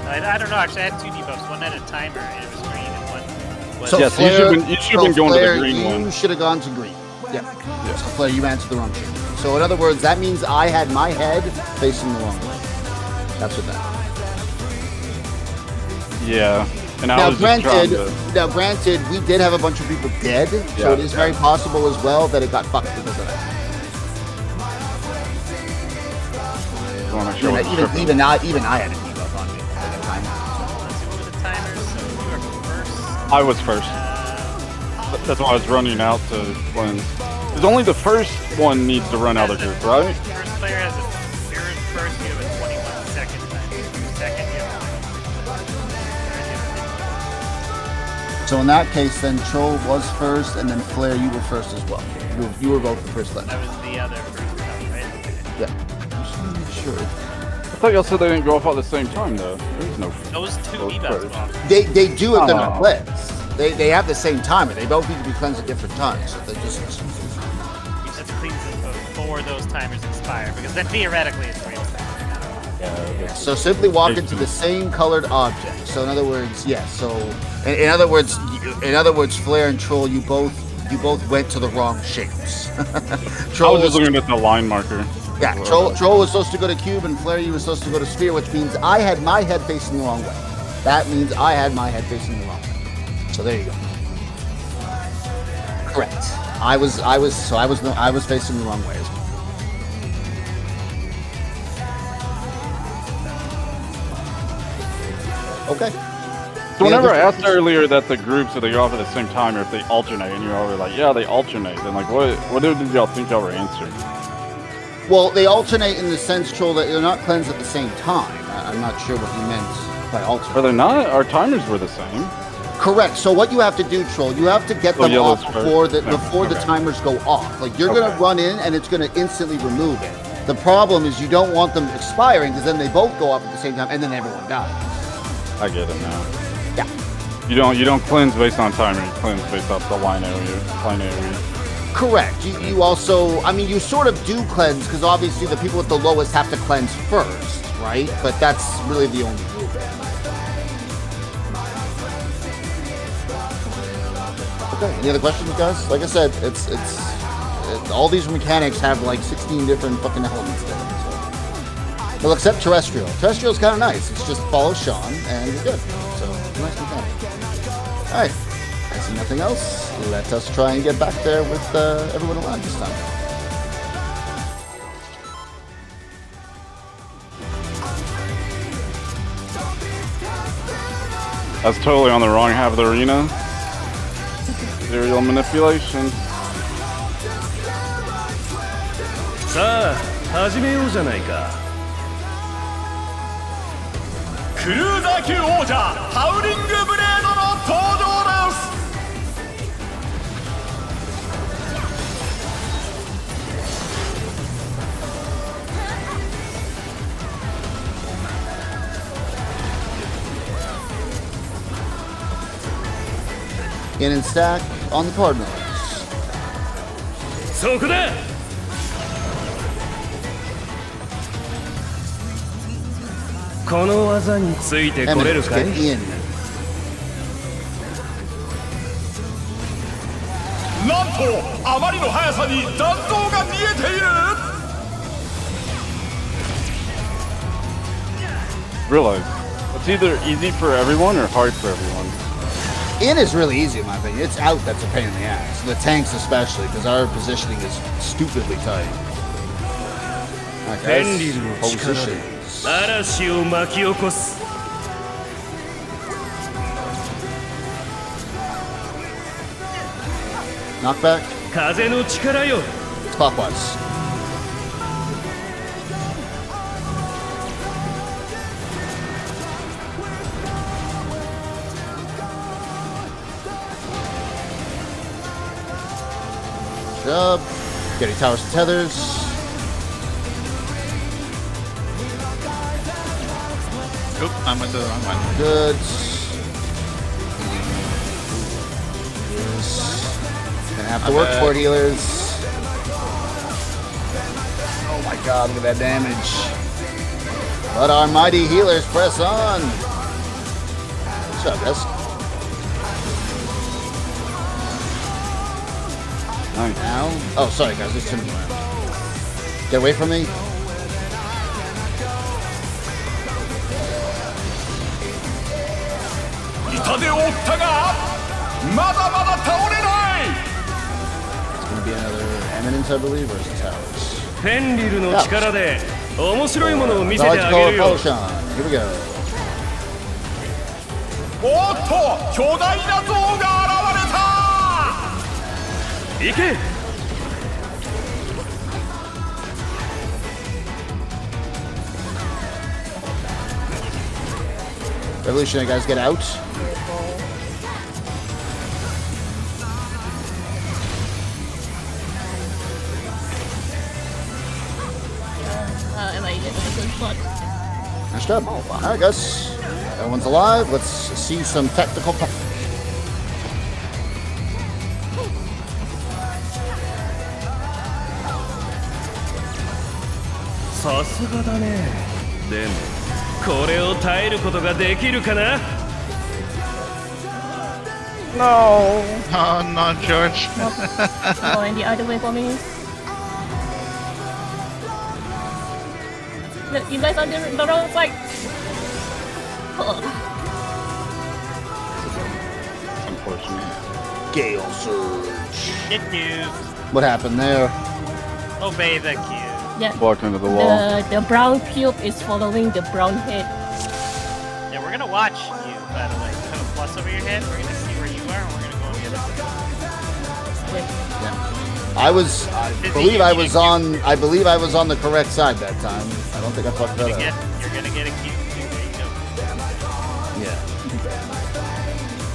I don't know. Actually, I had two debuffs. One had a timer, and it was green, and one was. So Yes, you Flair, should have been going to Flair, the green you one. should have gone to green. Yeah. So Flair, you answered the wrong shit. So in other words, that means I had my head facing the wrong way. That's what that means. Yeah. And I Now was just trying granted, we did have a bunch of people dead, so Yeah. it is very possible as well that it got fucked because of that. to want to show what's tripping. Even I had a debuff on me at the time. One of the timers, so you were first. I was first. That's why I was running out to cleanse. Because only the first one needs to run out of the group, right? First player has a first you have a 21 second time. Second you have So in that case, then Troll was first, and then Flair, you were first as well. You were both the first left. that was the other first time, right? Yeah. Just want to make sure. I thought y'all said they didn't go off at the same time, though. There's no. Those two Those debuffs first. go off. They do if they're not Oh. cleansed. They have the same timer. They both need to be cleansed at different times. So they just. You just have to cleanse them before those timers expire, because then theoretically it's green. So simply walk into the same colored object. So in other words, yes. So in other words, Flair and Troll, you both went to the wrong shapes. I was just looking at the line marker. Yeah, Troll was supposed to go to cube, and Flair, you were supposed to go to sphere, which means I had my head facing the wrong way. That means I had my head facing the wrong way. So there you go. Correct. I was facing the wrong way as well. Okay. So whenever I asked earlier that the groups, so they go off at the same time, or if they alternate, and you're all like, yeah, they alternate, then like, what did y'all think y'all were answering? Well, they alternate in the sense, Troll, that they're not cleansed at the same time. I'm not sure what you meant by alternate. Are they not? Our timers were the same. Correct. So what you have to do, Troll, you have to get them yellow's off first. before the Okay. timers go off. Like you're gonna run in and it's gonna instantly remove it. The problem is you don't want them expiring because then they both go off at the same time and then everyone dies. I get it now. Yeah. You don't cleanse based on timer. You cleanse based off the line area. Correct. You also, I mean, you sort of do cleanse because obviously the people with the lowest have to cleanse first, right? But that's really the only rule. Okay. Any other questions, guys? Like I said, it's all these mechanics have like 16 different fucking elements to them. So. Well, except terrestrial. Terrestrial's kind of nice. It's just follow Sean and you're good. So nice mechanic. All right. I see nothing else. Let us try and get back there with everyone alive this time. That's totally on the wrong half of the arena. Serial manipulation. さあ始めようじゃないか。クルーザー級王者ハウリングブレードの登場です。 In and stack on the Cardinals. そこだ。この技についてこれる Eminence, かい get in. なんとあまりの速さに残像が見えている。 Realize it's either easy for everyone or hard for everyone. In is really easy in my opinion. It's out that's a pain in the ass. The tanks especially, because our positioning is stupidly tight. Alright guys, positions. 嵐を巻き起こす。 Knockback. 風の力よ。 It's clockwise. Good job. Getting towers and tethers. Oop, I went to the wrong one. Good. Gonna have to work for it, healers. Oh my god, look at that damage. Let our mighty healers press on. Good job, guys. Nice. Now, oh, sorry guys, there's too many around. Get away from me. It's gonna be another eminence, I believe, or is it towers? フェンリルの力で面白いものを見せ I て like あ to げ call る it よ。 potion. Here we go. おっと巨大な像が現れた。行け。 Revolutionary guys, get out. Am I getting a good shot? Nice job. Alright guys, everyone's alive. Let's see some technicalさすがだね。でもこれを耐えることができるかな。 No. Oh, no, George. Going the other way for me. Look, you guys are the wrong side. Oh. unfortunate. Gale Surge. Get you. What happened there? Obey the cue. Yeah. Walked into the wall. The brown cube is following the brown head. Yeah, we're gonna watch you, by the way. You have a plus over your head. We're gonna see where you are, and we're gonna go on the other side. Yeah. I believe I was on the correct side that time. I don't think I fucked that up. You're gonna get a cue. There you go. Yeah.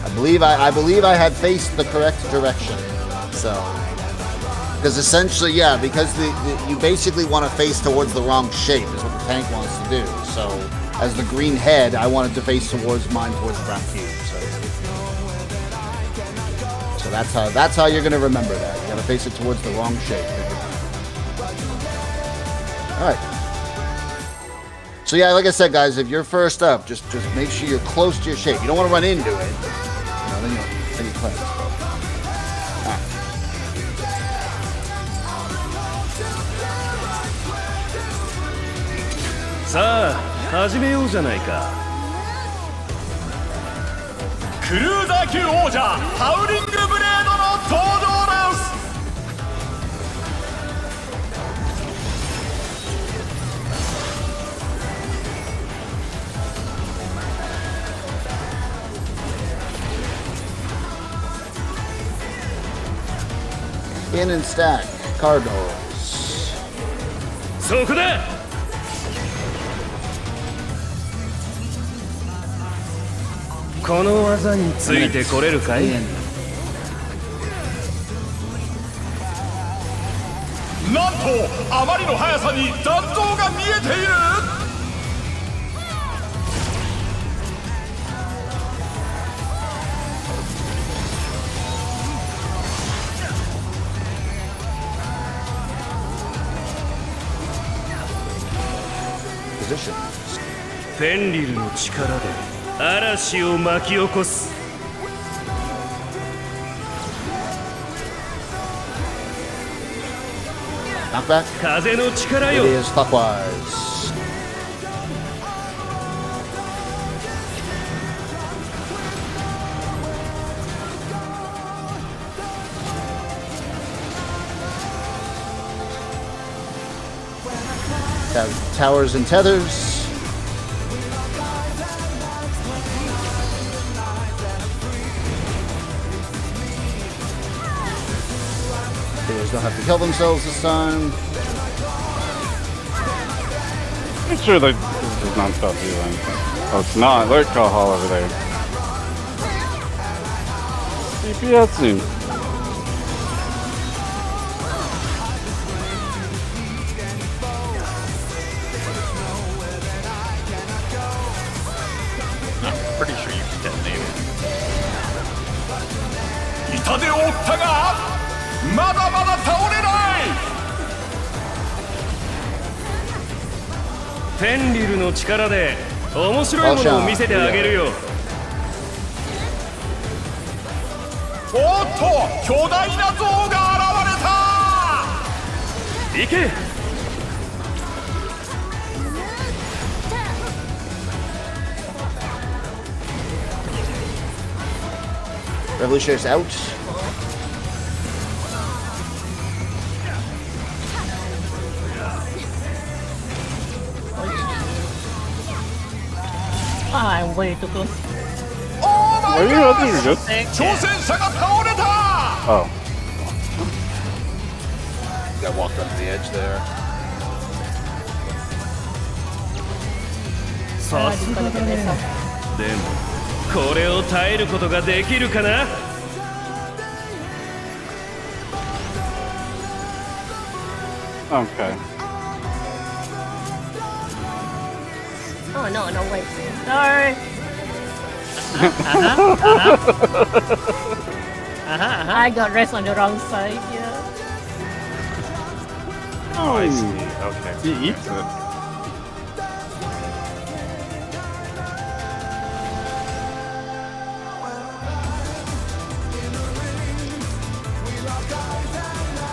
I believe I had faced the correct direction. So, because essentially, yeah, because you basically want to face towards the wrong shape is what the tank wants to do. So, as the green head, I wanted to face towards mine towards the brown cube. So that's how you're gonna remember that. You gotta face it towards the wrong shape. All right. So yeah, like I said, guys, if you're first up, just make sure you're close to your shape. You don't want to run into it. You know, then you cleanse. さあ始めようじゃないか。クルーザー級王者ハウリングブレードの登場です。In and stack Cardinals. そこだ。この技についてこれるかい。なんとあまりの速さに残像が見えている。フェンリルの力で嵐を巻き起こす。Knockback. 風の力 It よ。 is clockwise. Towers and tethers. Players don't have to kill themselves this time. I'm sure they does not stop healing. Oh, it's not. Look Kahal over there. DPSing. I'm pretty sure you can detonate it. 痛手を負ったがまだまだ倒れない。フェンリルの力で面白いものを見せてあげるよ。おっと巨大な像が現れた。行け。Revolutionary's out. I'm way too close. Oh my Are you? I think you're good. 挑戦者が倒れた。 Oh. Got walked onto the edge there. さすがだね。でもこれを耐えることができるかな。Okay. Oh no, no wait. Sorry. I got rest on the wrong side. Yeah. Oh, I see. Okay. He eats it.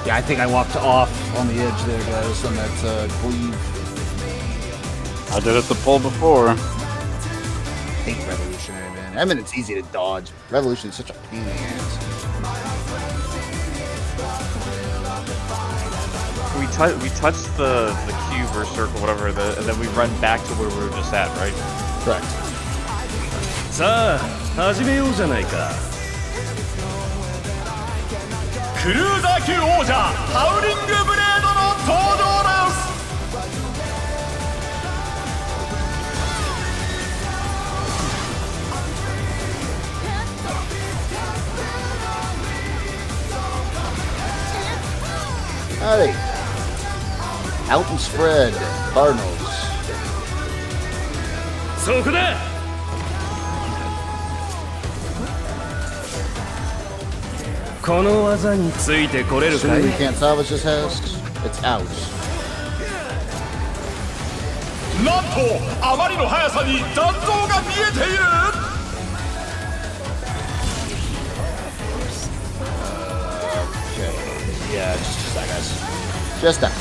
Yeah, I think I walked off on the edge there, guys, on that cleave. I did it to pull before. I hate Revolutionary, man. I mean, it's easy to dodge. Revolution is such a pain in the ass. We touched the cube or circle, whatever, and then we run back to where we were just at, right? Correct. さあ始めようじゃないか。クルーザー級王者ハウリングブレードの登場です。Howdy. Out and spread. Cardinals. そこだ。この技についてこれるか Assuming い。 we can't salvage this Hesk, it's out. なんとあまりの速さに残像が見えている。Yeah, just that, guys. Just that.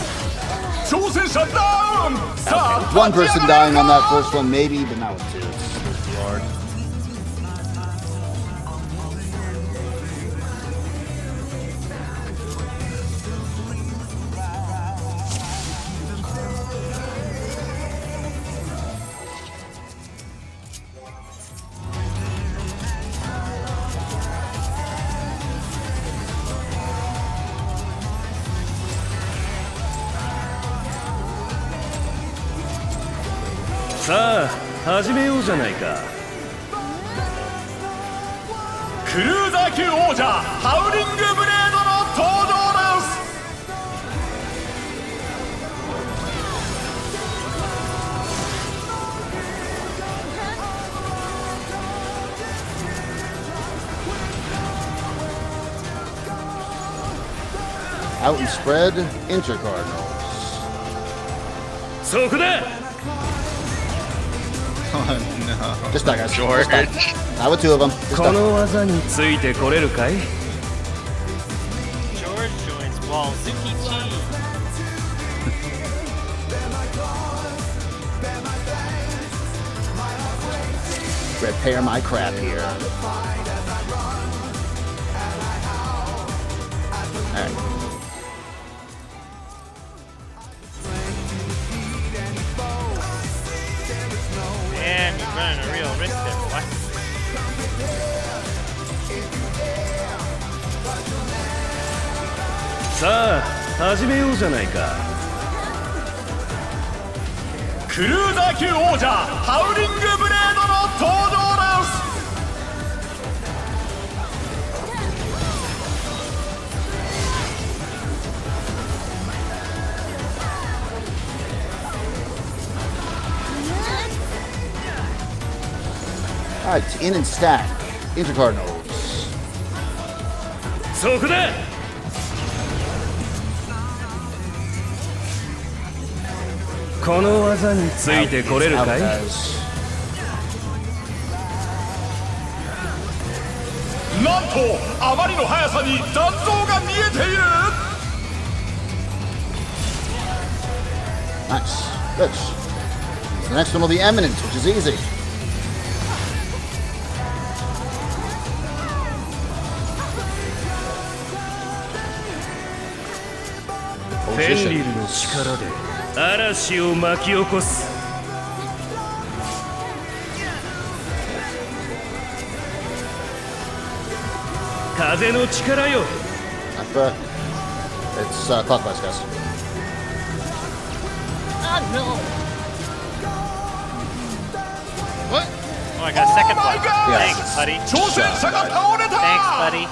挑戦者ダウン。さ one person dying on that first one, maybe, but not with two. It's too hard.さあ始めようじゃないか。クルーザー級王者ハウリングブレードの登場です。Out and spread, Intercardinals. そこだ。 Oh no. Just die, guys. George. Just die. Not with two of them. Just こ die. の技についてこれるかい？ George joins Walzuki-chi. Repair my crap here. Alright. Man, you're running a real risk there, boy. Sa, 始めようじゃないか。クルーザー級王者ハウリングブレードの登場です。 Alright, in and stack. Intercardinals. そこだ。この技についてこれるかい？ なんとあまりの速さに残像が見えている。 Nice. Good. The next one will be Eminence, which is easy. Position. フェンリルの力で嵐を巻き起こす。風の力よ。 But it's clockwise, guys. Oh no. What? Oh, I got a second one. Yes. Thanks, buddy. 挑戦者が倒れた。 Thanks, buddy.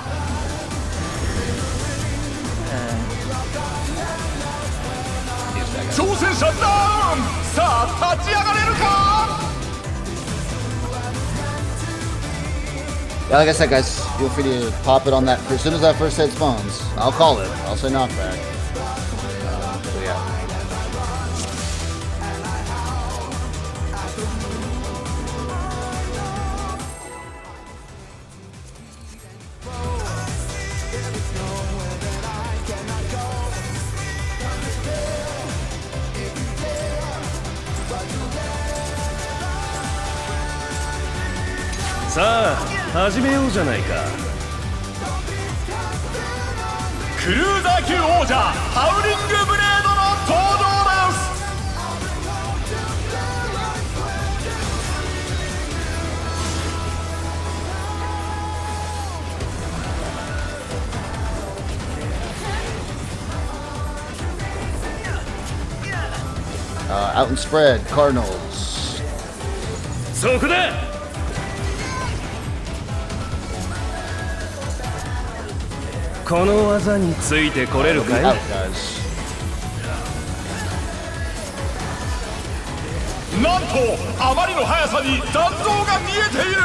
挑戦者ダウン。さあ立ち上がれるか。 Yeah, like I said, guys, feel free to pop it on that. As soon as that first head spawns, I'll call it. I'll say knockback. So yeah. Sa, 始めようじゃないか。クルーザー級王者ハウリングブレードの登場です。 Out and spread, Cardinals. そこだ。この技についてこれるかい？ Out, guys. なんとあまりの速さに残像が見えている。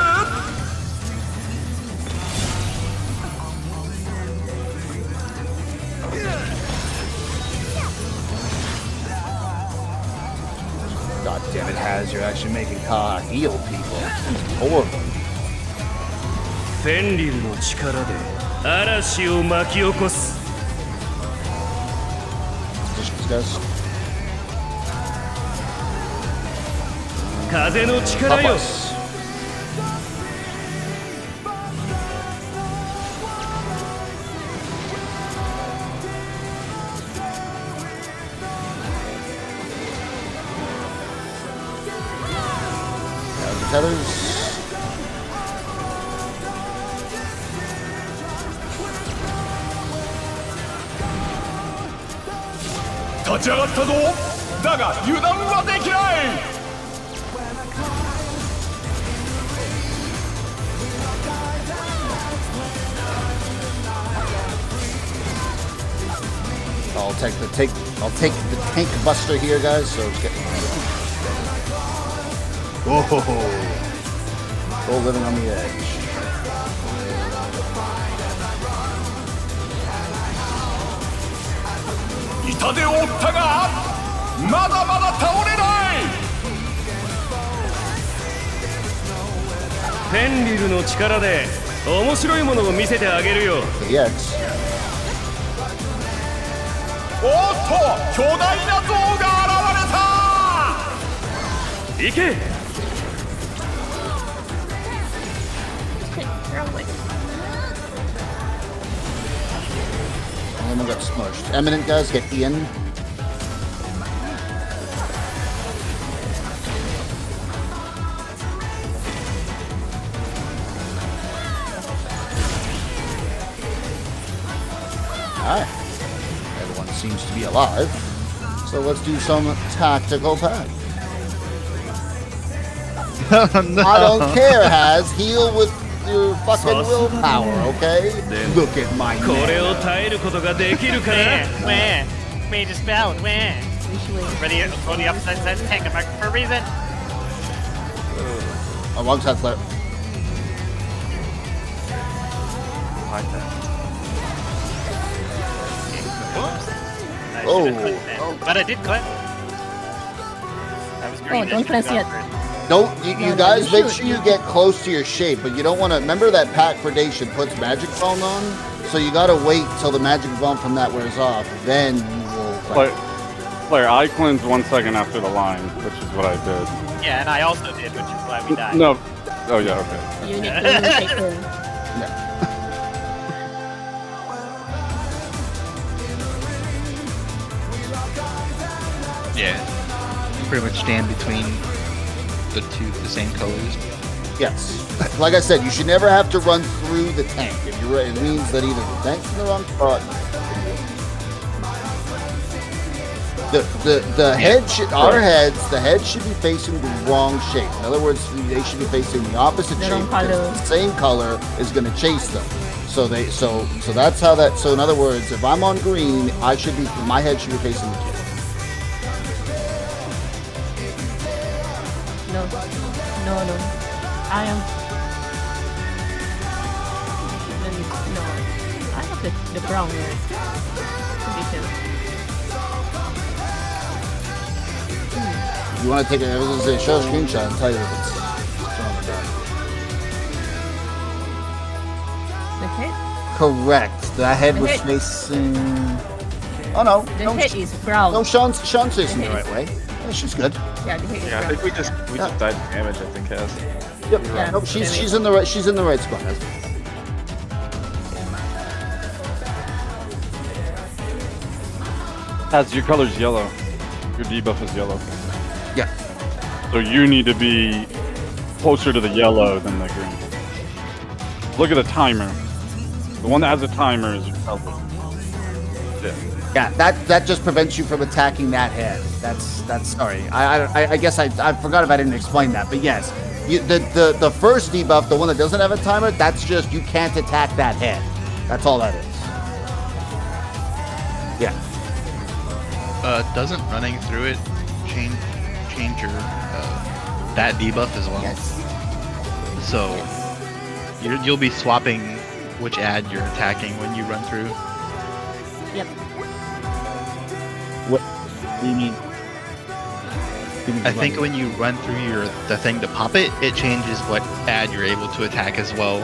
God damn it, Has, you're actually making Ka heal people. It's horrible. フェンリルの力で嵐を巻き起こす。 Just guys. 風の力よ。 Tethers. 立ち上がったぞ。だが油断はできない。 I'll take the tank buster here, guys. So it's getting. Whoa! Still living on the edge. 痛手を負ったがまだまだ倒れない。フェンリルの力で面白いものを見せてあげるよ。 Yes. おっと巨大な象が現れた。行け。 Wrong way. Anyone got smushed? Eminent guys, get Ian. Alright. Everyone seems to be alive. So let's do some tactical pack. No. I don't care, Has. Heal with your fucking willpower, okay? Look at my これを mana. 耐えることができるかな。 Where? Mage is bound. Where? Ready for the upside side tank a mark for a reason. Oh, wrong side flare. I Oh. should have clicked that. But I did click. That was green. Oh, don't cleanse yet. Don't you No, guys you make should. sure you get close to your shape, but you don't want to. Remember that pack predation puts magic foam on, so you gotta wait till the magic foam from that wears off. Then you will. Claire, I cleansed 1 second after the line, which is what I did. Yeah, and I also did, which is why we died. No. Oh yeah. Okay. You need to take turn. Yeah. Pretty much stand between the same colors. Yes. Like I said, you should never have to run through the tank. If you're, it means that either the tank's in the wrong spot. The head should, our heads, the head should be facing the wrong shape. In other words, they should be facing the opposite The shape. wrong because color. The same color is going to chase them. So that's how that. So in other words, if I'm on green, my head should be facing the kid. No. No. I am. No. I have the brown condition. You want to take a, I was going to say, show a screenshot and tell you if it's wrong or not. The head? Correct. The head The was head- facing. Oh no. The no, head is brown. No, Sean's facing the The right head way. Yeah, she's good. Yeah, the head is Yeah, I brown. think we just died to damage. I think Cass. Yep. Yeah, Nope. She's in the right. She's in the right spot. As your color's yellow, your debuff is yellow. Yeah. So you need to be closer to the yellow than the green. Look at the timer. The one that has a timer is your color. Yeah. That just prevents you from attacking that head. That's sorry. I guess I forgot if I didn't explain that. But yes, the first debuff, the one that doesn't have a timer, that's just you can't attack that head. That's all that is. Yeah. Doesn't running through it change your that debuff as well? Yes. So you'll be swapping which ad you're attacking when you run through. Yep. What do you mean? I think when you run through the thing to pop it, it changes what ad you're able to attack as well.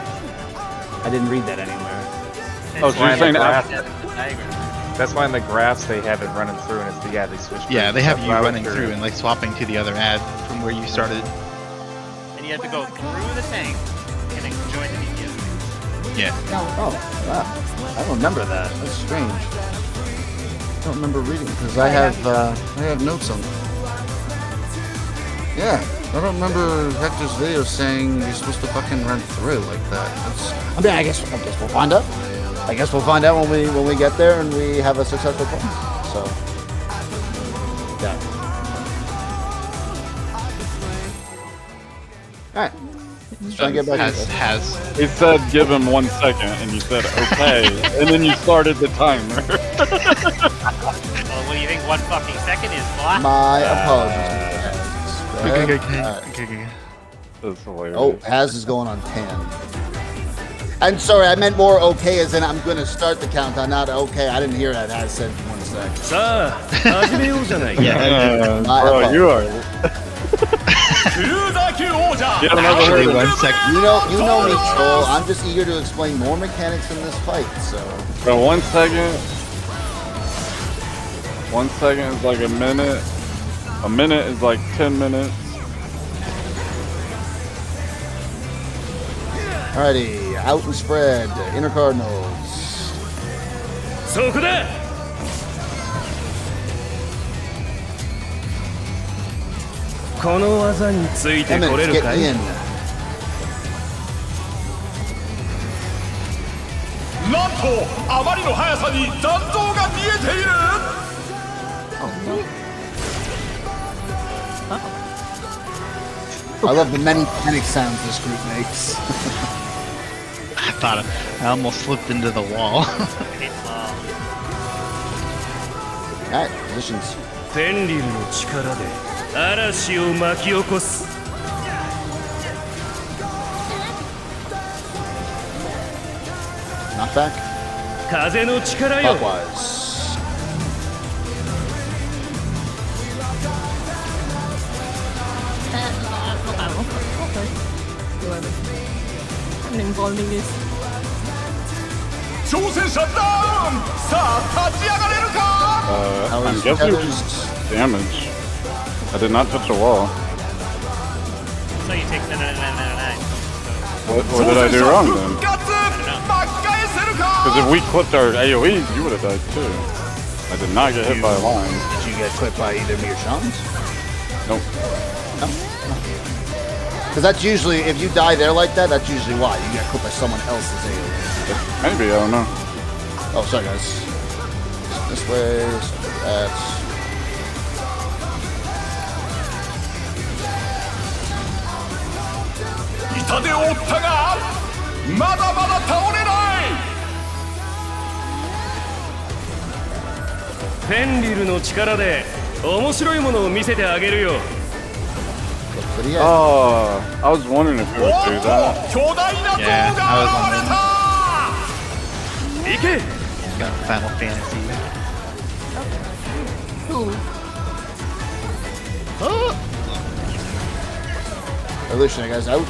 I didn't read that anywhere. Oh, so you're saying after? That's why in the graphs they have it running through, and it's they switch. Yeah, they have you Wow, running sure. through and like swapping to the other ad from where you started. And you have to go through the tank and then join the DPS. Yeah. Oh, wow. I don't remember that. That's strange. I don't remember reading because I have notes on it. Yeah, I don't remember Hector's video saying you're supposed to fucking run through like that. I guess we'll find out. I guess we'll find out when we get there and we have a successful call. So, yeah. All right. Let's try and get back has. He said give him 1 second, and you said okay, and then you started the timer. Well, what do you think 1 fucking second is, boy? My apologies. Okay. That's hilarious. Oh, Haz is going on 10. I'm sorry, I meant more okay as in I'm going to start the countdown, not okay. I didn't hear that. Haz said 1 sec. さあ始めようじゃないか My bro, apologies. you are. クルーザー級王者 You haven't ever heard Actually, of 1 second. You know me, Troll. I'm just eager to explain more mechanics in this fight, so. Bro, 1 second. 1 second is like a minute. A minute is like 10 minutes. Alrighty, out and spread. Inner Cardinals. そこだ この技についてこれ Emmett, る get かい in. なんとあまりの速さに残像が見えている I love the many panic sounds this group makes. I almost slipped into the wall. Alright, positions. フェンリルの力で嵐を巻き起こす Knockback. 風の力よ Clockwise. I'm involving this. 挑戦者ダウンさあ立ち上がれるか How I'm is guessing Heather's- it's damage. I did not touch the wall. So you take 9999. What did I do wrong then? 復活巻き返せるか Because if we clipped our AoEs, you would have died too. I did not get hit by a line. Did you get clipped by either me or Sean's? Nope. Because that's usually, if you die there like that, that's usually why. You get clipped by someone else's AoE. Maybe, I don't know. Oh, sorry guys. This way, that's... 痛手を負ったがまだまだ倒れないフェンリルの力で面白いものを見せてあげるよ But yeah. Oh, I was wondering if you お would っ do と that. 巨大な像 Yeah, が I was 現れた 行け Got Final Fantasy. Evolutionary guys out.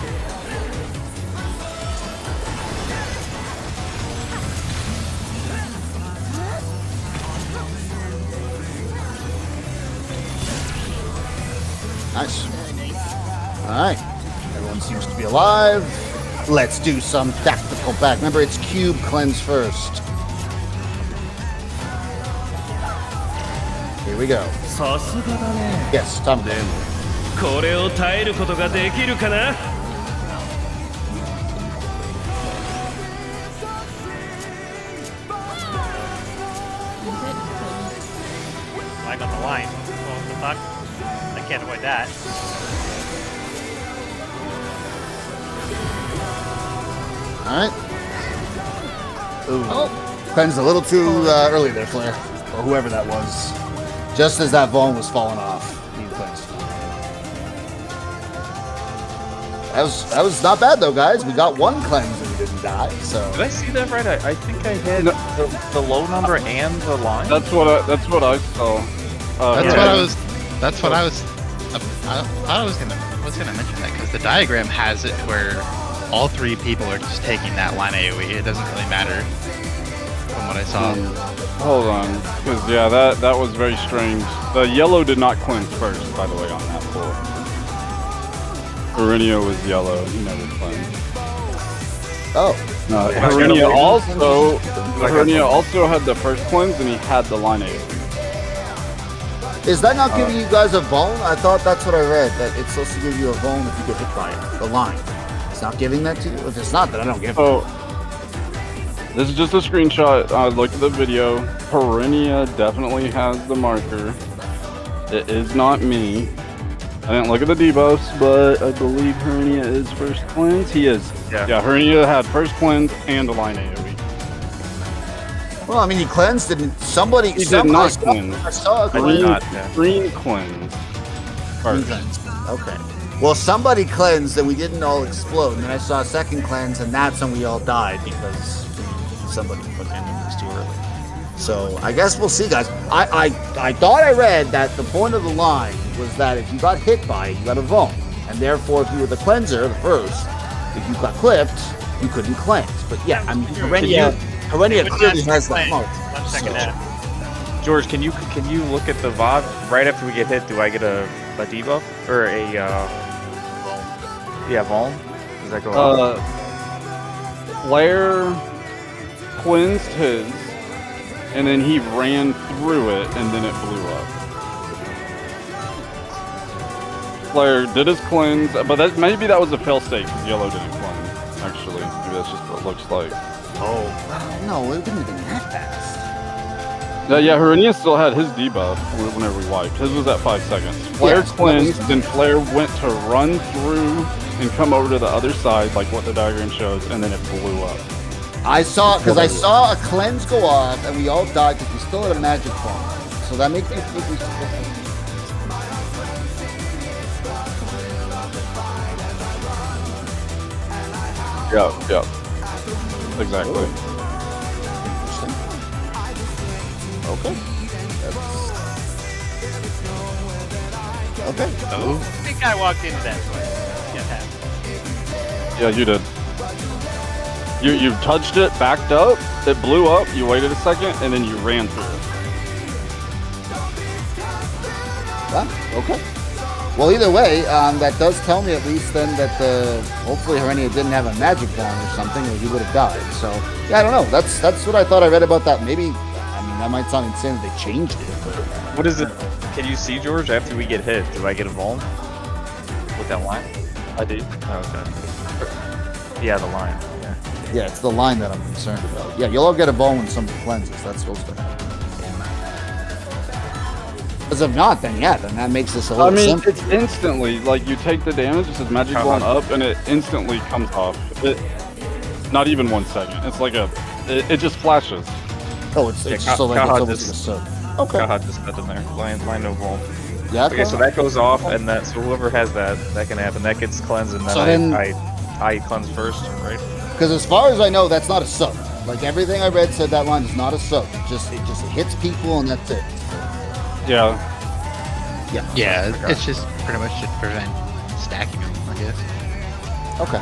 Nice. Alright. Everyone seems to be alive. Let's do some tactical back. Remember, it's cube cleanse first. Here we go. さすがだね Yes, time to これを耐えることができるかな Line on the line. What the fuck? I can't avoid that. Alright. Ooh. Cleansed a little too early there, Flair. Or whoever that was. Just as that Vaughn was falling off. He cleansed. That was not bad though, guys. We got one cleanse and we didn't die, so. Did I see that right? I think I hit the low number and the line. That's what I saw. That's what I was. I thought I was gonna mention that because the diagram has it where all three people are just taking that line AoE. It doesn't really matter from what what I saw. Hold on, because yeah, that was very strange. The yellow did not cleanse first, by the way, on that pull. Aurenia was yellow, he never cleansed. Oh. Aurenia also had the first cleanse, and he had the line 8. Is that not giving you guys a bone? I thought that's what I read, that it's supposed to give you a bone if you get hit by it, the line. It's not giving that to you? If it's not, then I don't give it. This is just a screenshot. I looked at the video. Aurenia definitely has the marker. It is not me. I didn't look at the debuffs, but I believe Aurenia is first cleanse. He is. Yeah, Aurenia had first cleanse and a line AoE. Well, I mean, he cleansed and somebody... He did not cleanse. I saw a Green cleanse. First. Okay. Well, somebody cleansed and we didn't all explode. And then I saw a second cleanse and that's when we all died because somebody put enemies too early. So I guess we'll see, guys. I thought I read that the point of the line was that if you got hit by it, you got a Vone. And therefore, if you were the cleanser, the first, if you got clipped, you couldn't cleanse. But yeah, I mean, Aurenia clearly has that mark. 1 second now. George, can you look at the VOD right after we get hit? Do I get a debuff or a Vone? Does that go off? Flare cleansed his, and then he ran through it, and then it blew up. Flare did his cleanse, but maybe that was a fail state because yellow didn't cleanse. Actually, maybe that's just what it looks like. Oh no, it wouldn't have been that fast. Yeah, Aurenia still had his debuff whenever we wiped. His was at 5 seconds. Flare cleansed, then Flare went to run through and come over to the other side, like what the diagram shows, and then it blew up. I saw a cleanse go off, and we all died because we still had a magic bomb. So that makes me think we should. Yeah. Exactly. Interesting. Okay. Okay. Oh. I think I walked into that place. Yeah, you did. You touched it, backed up, it blew up, you waited a second, and then you ran through it. Well, okay. Well, either way, that does tell me at least then that hopefully Aurenia didn't have a magic wand or something, or he would have died. So yeah, I don't know. That's what I thought I read about that. Maybe, I mean, that might sound insane that they changed it. But... What is it? Can you see, George? After we get hit, do I get a Vone with that line? I did. Oh, okay. Yeah, the line. Yeah, it's the line that I'm concerned about. Yeah, you'll all get a bone when somebody cleanses. That's supposed to happen. Because if not, then yeah, then that makes this a little simple. It's instantly, like, you take the damage, it says magic bone up, and it instantly comes off. Not even 1 second. It's like it just flashes. Oh, it's just so like it's almost a soak. Okay. Kaha just put in there. Line no Vone. Yeah. Okay, so that goes off, and so whoever has that can happen. That gets cleansed, and then I cleanse first, right? Because as far as I know, that's not a soak. Like everything I read said that line is not a soak. It just hits people and that's it. Yeah. Yeah, it's just pretty much to prevent stacking them, I guess. Okay.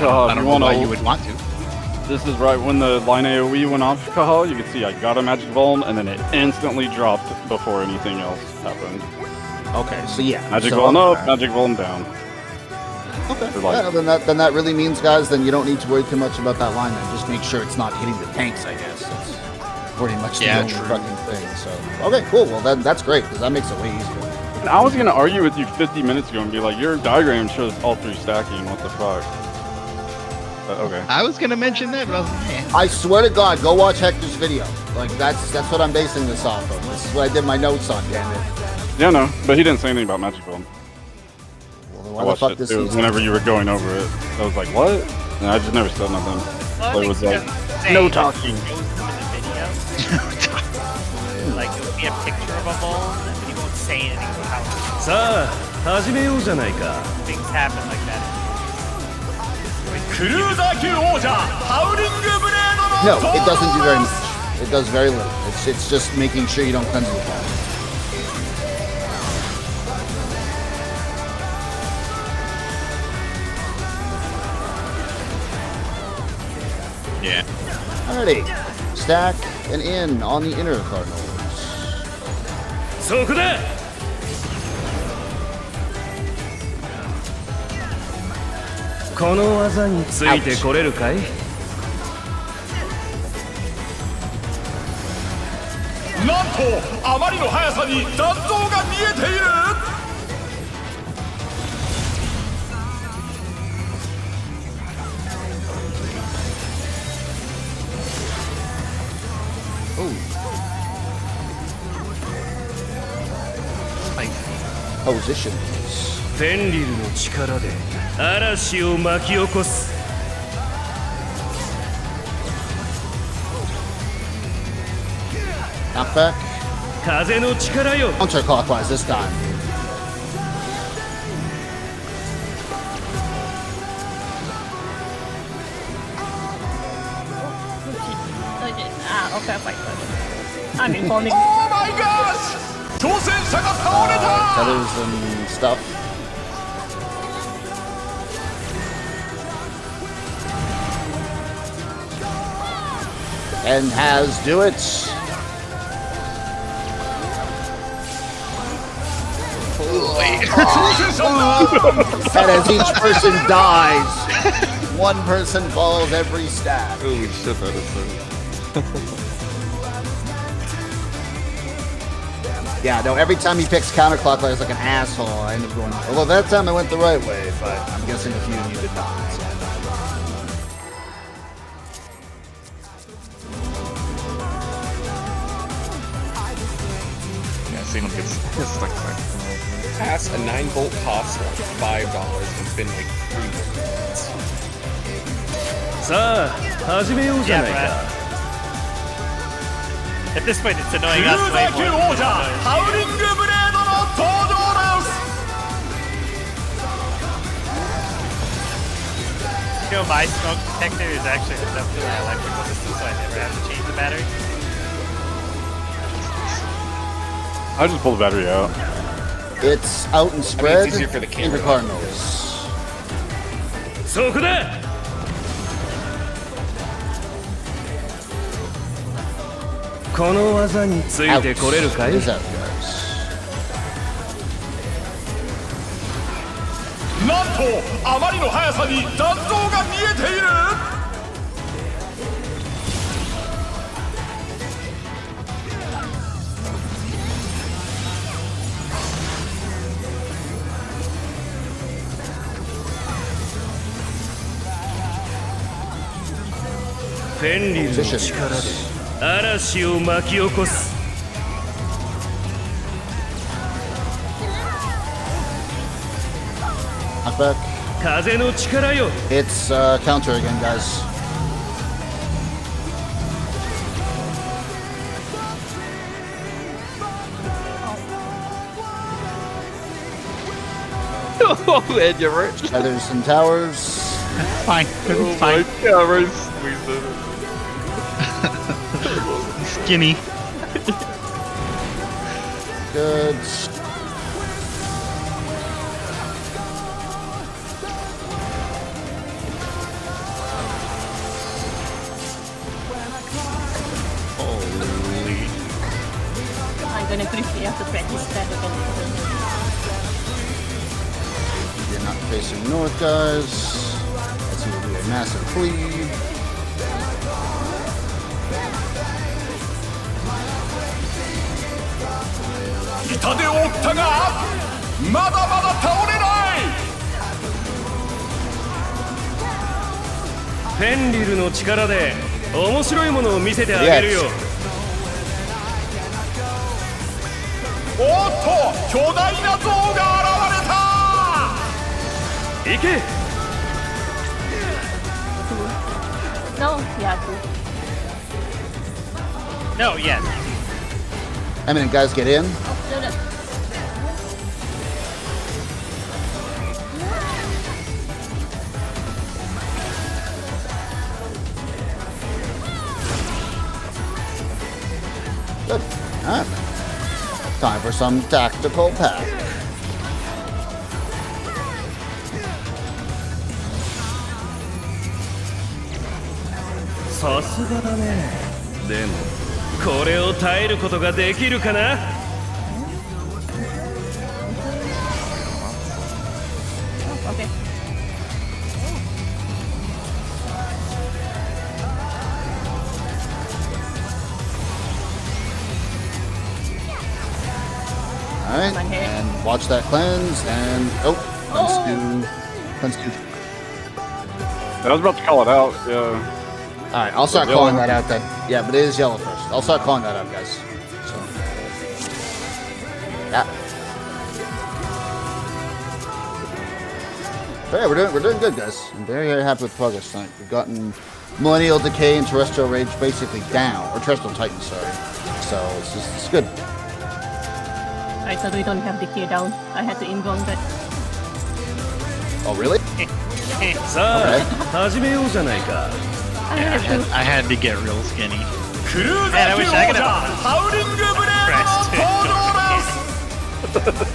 So I don't know why you would want to. This is right when the line AoE went off Kaha. You can see I got a magic Vuln, and then it instantly dropped before anything else happened. Okay, so yeah. Magic Vuln up, magic Vuln down. Okay. Yeah, then that really means, guys, then you don't need to worry too much about that line. Then just make sure it's not hitting the tanks, I guess. That's pretty much the only fucking thing. So okay, cool. Well, then that's great because that makes it way easier. And I was gonna argue with you 50 minutes ago and be like, your diagram shows all 3 stacking. What the fuck? But okay. I was gonna mention that, but I was like, eh. I swear to God, go watch Hector's video. Like that's what I'm basing this off of. This is what I did my notes on. Damn it. Yeah, no, but he didn't say anything about magic Vuln. Why the fuck this is? Whenever you were going over it, I was like, what? And I just never said nothing. So it was like, no talking. Like, it would be a picture of a ball, but he won't say anything about how さあ始めようじゃないか things happen like that. クルーザー級王者ハウリングブレード No, it doesn't do very much. It does very little. It's just making sure you don't cleanse the ball. Yeah. Alrighty. Stack and in on the inner Cardinals. そこだ。この技についてこれるかい？なんとあまりの速さに残像が見えている。 Positions. フェンリルの力で嵐を巻き起こす。 Knockback. 風の力よ。 Counterclockwise this time. Okay, fine. I'm informing. Oh my gosh! 挑戦者が倒れた。 Feathers and stuff. And has do it. And as each person dies, one person follows every stack. Holy shit, that is so. Yeah, no, every time he picks counterclockwise like an asshole, I end up going. Although that time I went the right way, but I'm guessing a few of you did not. So. Yeah, I've seen him get stuck back. Pass a 9-volt cost like $5 and spin like 3 minutes. さあ、始めようじゃないか。 At this point, it's クル annoying ー us ザ way ー級 more 王 than 者 it ハウリングブレードの登場です。 You know, my smoke detector is actually hooked up to my electrical system, so I never have to change the battery. I just pull the battery out. It's out and spread easier for the in camera. the Cardinals. そこだ。 この技についてこれるかい？ It is out, guys. なんとあまりの速さに残像が見えている。 フェンリルの力で嵐を巻き起こす。 Knockback. 風の力よ。 It's counter again, guys. Oh, Ed, you're right. Feathers and towers. Fine. Oh Fine. my god, right squeezed it. Skinny. Good. Holy. I'm gonna quickly have to practice that again. You're not facing north, guys. Let's see, we'll do a massive cleave. Ita 痛手を負ったがまだまだ倒れない。 フェンリルの力で面白いものを見せてあげるよ。おっと巨大な像が現れた。行け。 No, yeah, two. No, yes. Eminent guys, get in. No, no. Good. Alright. Time for some tactical pack. でもこれを耐えることができるかな。Okay. Alright, and watch that cleanse, and cleanse two. I was about to call it out, yeah. Alright, I'll start calling that out then. Yeah, but it is yellow first. I'll start calling that out, guys. So. Yeah. But yeah, we're doing good, guys. I'm very, very happy with progress tonight. We've gotten Millennial Decay and Terrestrial Rage basically down, or Terrestrial Titan, sorry. So it's good. I suddenly don't have Decay down. I had to invuln that. Oh, really? さあ、始めようじゃないか。I had to get real skinny. クルーザー級王者ハウリングブレードの登場です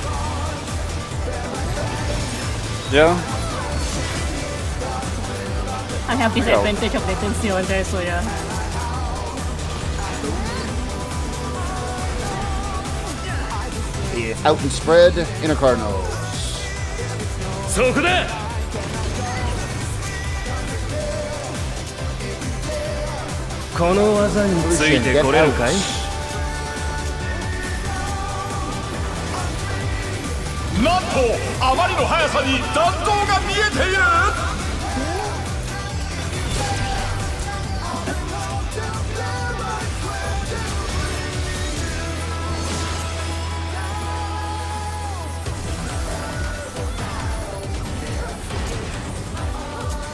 Yeah. I have this advantage of latency on there, so yeah. Out and spread, inner Cardinals. そこだ。この技についてこれるかい？なんとあまりの速さに弾道が見えている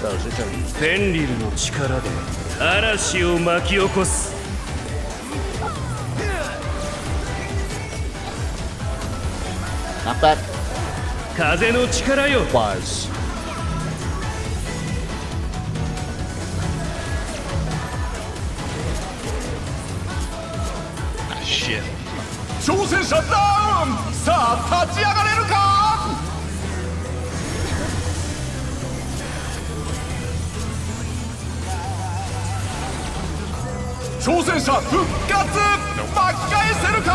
フェンリルの力で嵐を巻き起こす。Not bad. 風の力よ。Was. Ah, shit. 挑戦者ダウンさあ立ち上がれるか 挑戦者復活巻き返せるか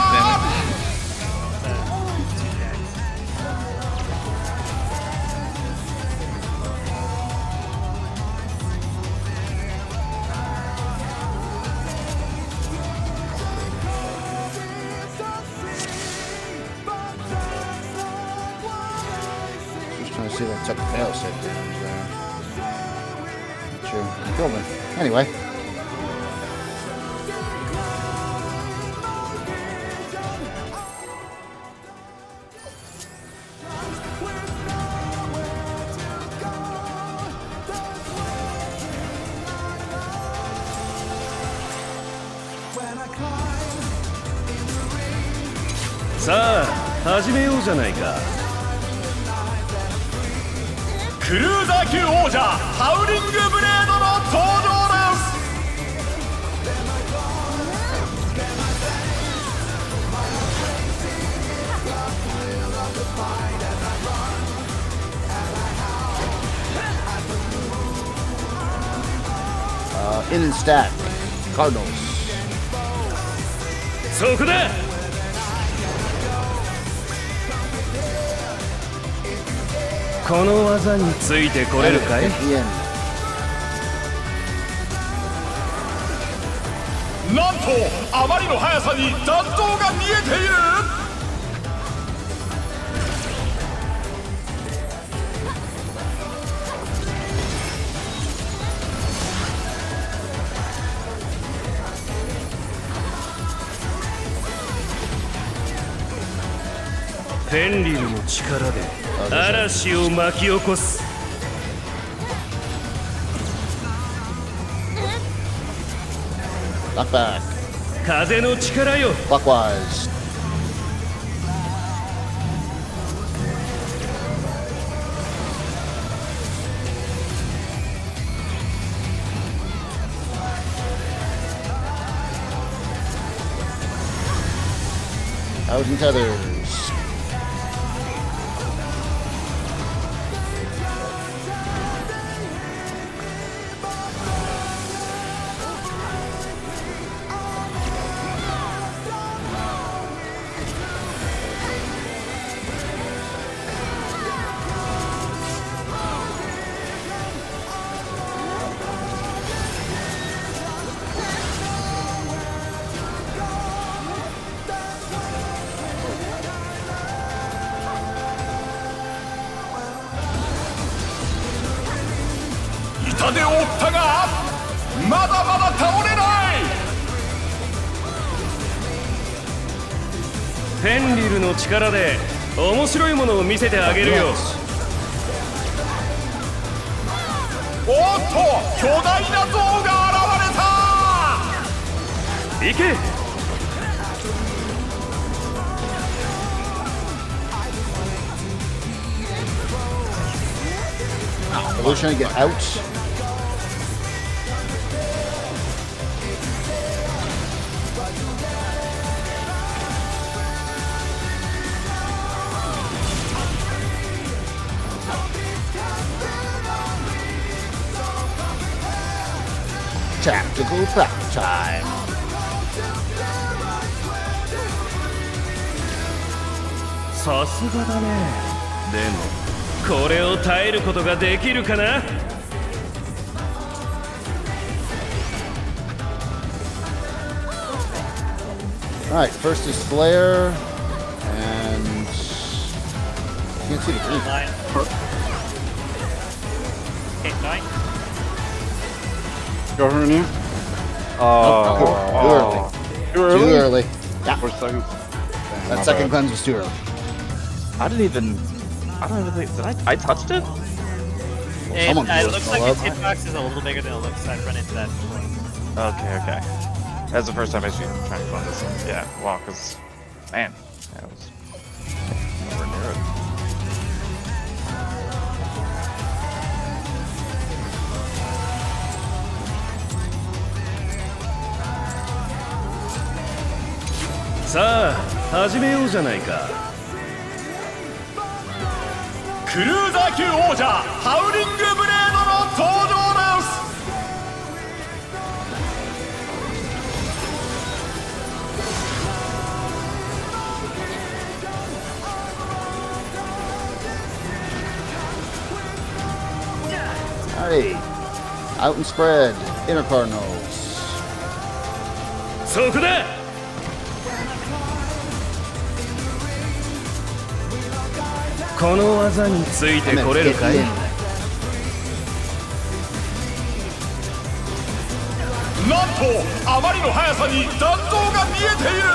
Just trying to see if I took the fail safe damage there. True. Killed him. Anyway. Sa さあ、始めようじゃないか。クルーザー級王者ハウリングブレードの登場In and stack. Cardinals. そこだ。この技についてこれるかい？ The end. なんとあまりの速さに弾道が見えている フェンリルの力で嵐を巻き起こす。Knock back. 風の力よ。 Clockwise. Thousand tethers. 痛手を負ったがまだまだ倒れない。フェンリルの力で面白いものを見せてあげるよ。おっと巨大な像が現れた。行け。Evolution to get out. Tactical prep time. Alright, first is Flare, and you can see the green. Go for me. Too early. Yeah. 4 seconds. That second cleanse was too early. I don't even think, did I touched it? It looks like its hitbox is a little bigger than it looks. I've run into that before. Okay. That's the first time I've seen trying to clone this one. Yeah, wow, because, man, that was nowhere near it. Cruiser 級王者ハウリングブレードの登場です。Alright. Out and spread. Inner Cardinals. そこだ。この技についてこれるかい？なんとあまりの速さに残像が見えている。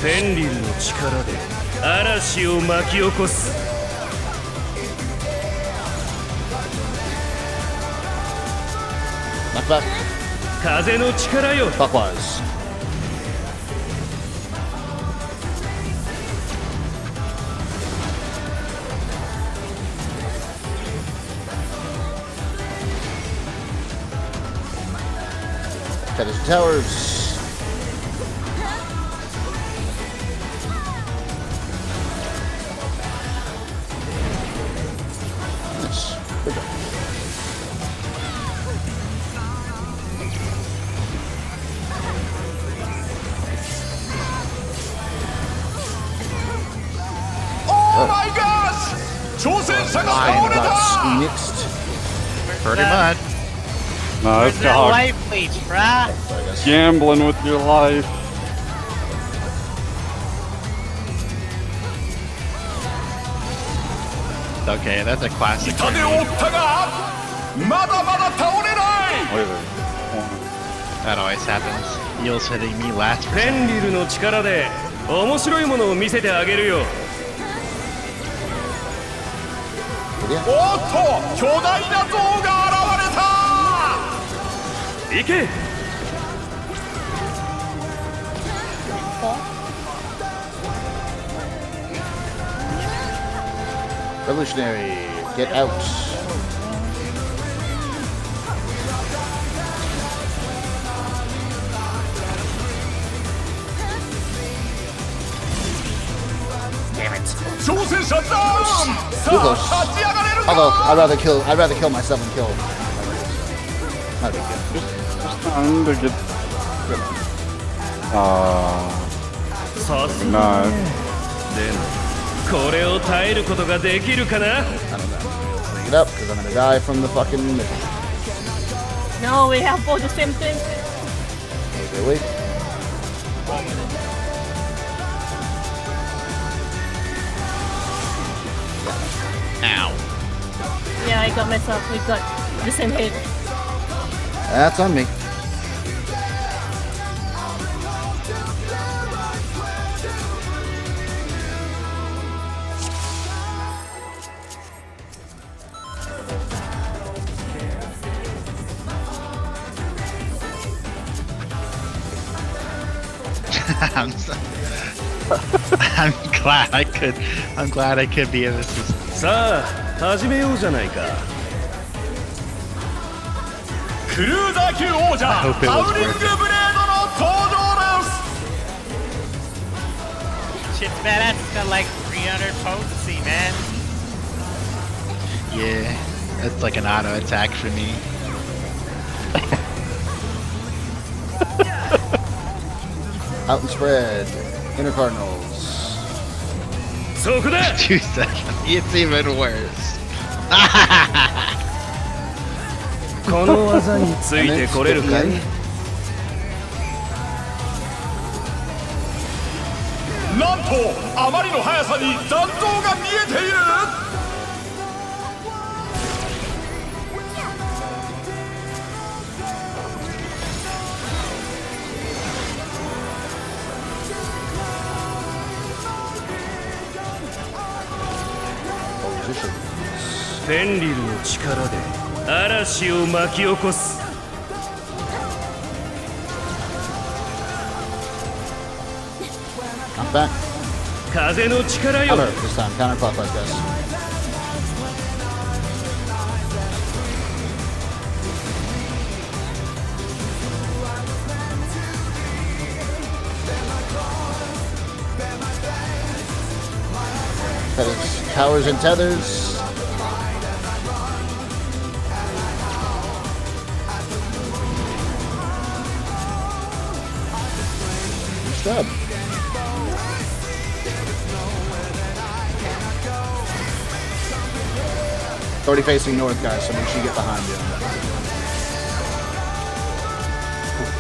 フェンリルの力で嵐を巻き起こす。風の力よ。Clockwise. Towers. Towers. Oh my gosh! 挑戦者が倒れた。 Pretty much. No, it's That got life leech, bruh. gambling with your life. Okay, that's a classic. 痛手を負ったがまだまだ倒れない。 Wait a minute. That always happens. Eels hitting me last. フェンリルの力で面白いものを見せてあげるよ。おっと巨大な像が現れた。行け。Revolutionary. Get out. Damn it. 挑戦者ダウン。さあ立ち上がれるか。 Although I'd rather kill myself and kill. Not a big deal. Just trying to get. Nah. でもこれを耐えることができるかな。 I don't know. it up because I'm gonna die from the fucking. No, we have both the same thing. Really? Ow. Yeah, I got messed up. We got the same hit. That's on me. I'm glad I could be of assistance. さあ始めようじゃないか。クルーザー級王者 I hope it was ハウリング worth it. ブレードの登場です。 Shit's badass. It's got like 300 potency, man. Yeah, that's like an auto attack for me. Out and spread. Inner Cardinals. そこだ。 2 seconds. It's even worse. この技についてこれるかい。なんとあまりの速さに残像が見えている。 フェンリルの力で嵐を巻き起こす。 I'm back. 風の力よ。 Counter this time. Counterclockwise, guys. That is towers and tethers. Good job. Already facing north, guys, so make sure you get behind you.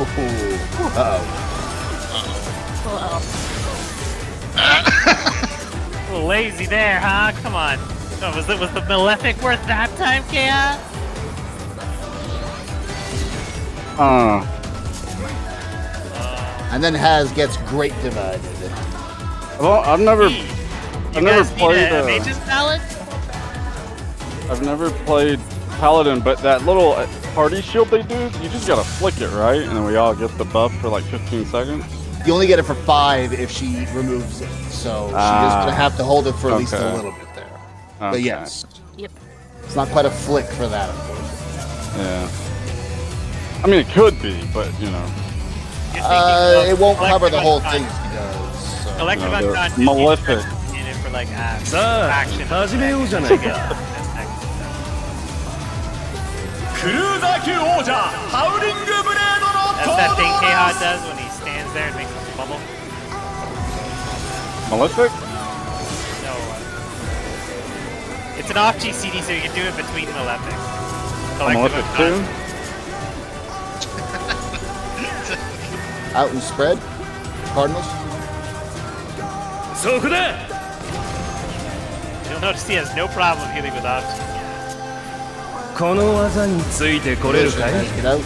Uh-oh. Uh-oh. A little lazy there, huh? Come on. Oh, was the Malefic worth that time, Chaos? And then Haz gets great divided. Well, I've never You played. guys need a Mage's Palette? I've never played Paladin, but that little party shield they do, you just gotta flick it, right? And then we all get the buff for like 15 seconds. You only get it for 5 if she removes it, so she's gonna have to hold it for at least a little bit there. But Okay. yes, Yep. it's not quite a flick for that, unfortunately. Yeah. I mean, it could be, but you know. You're thinking It won't of cover the whole collective thing she does. So. Collective No, they're unconscious. Malefic. In it for like さあ action. 始めようじゃないか。 クルーザー級王者ハウリングブレードの That's 登 that thing 場 K-Hot です。 does when he stands there and makes a bubble. Malefic? No. It's an off GCD, so you can do it between Malefics. Malefic too? Out and spread. Cardinals. そこだ。 You'll notice he has no problem healing with off. この技についてこれるかい。 Guys, get out.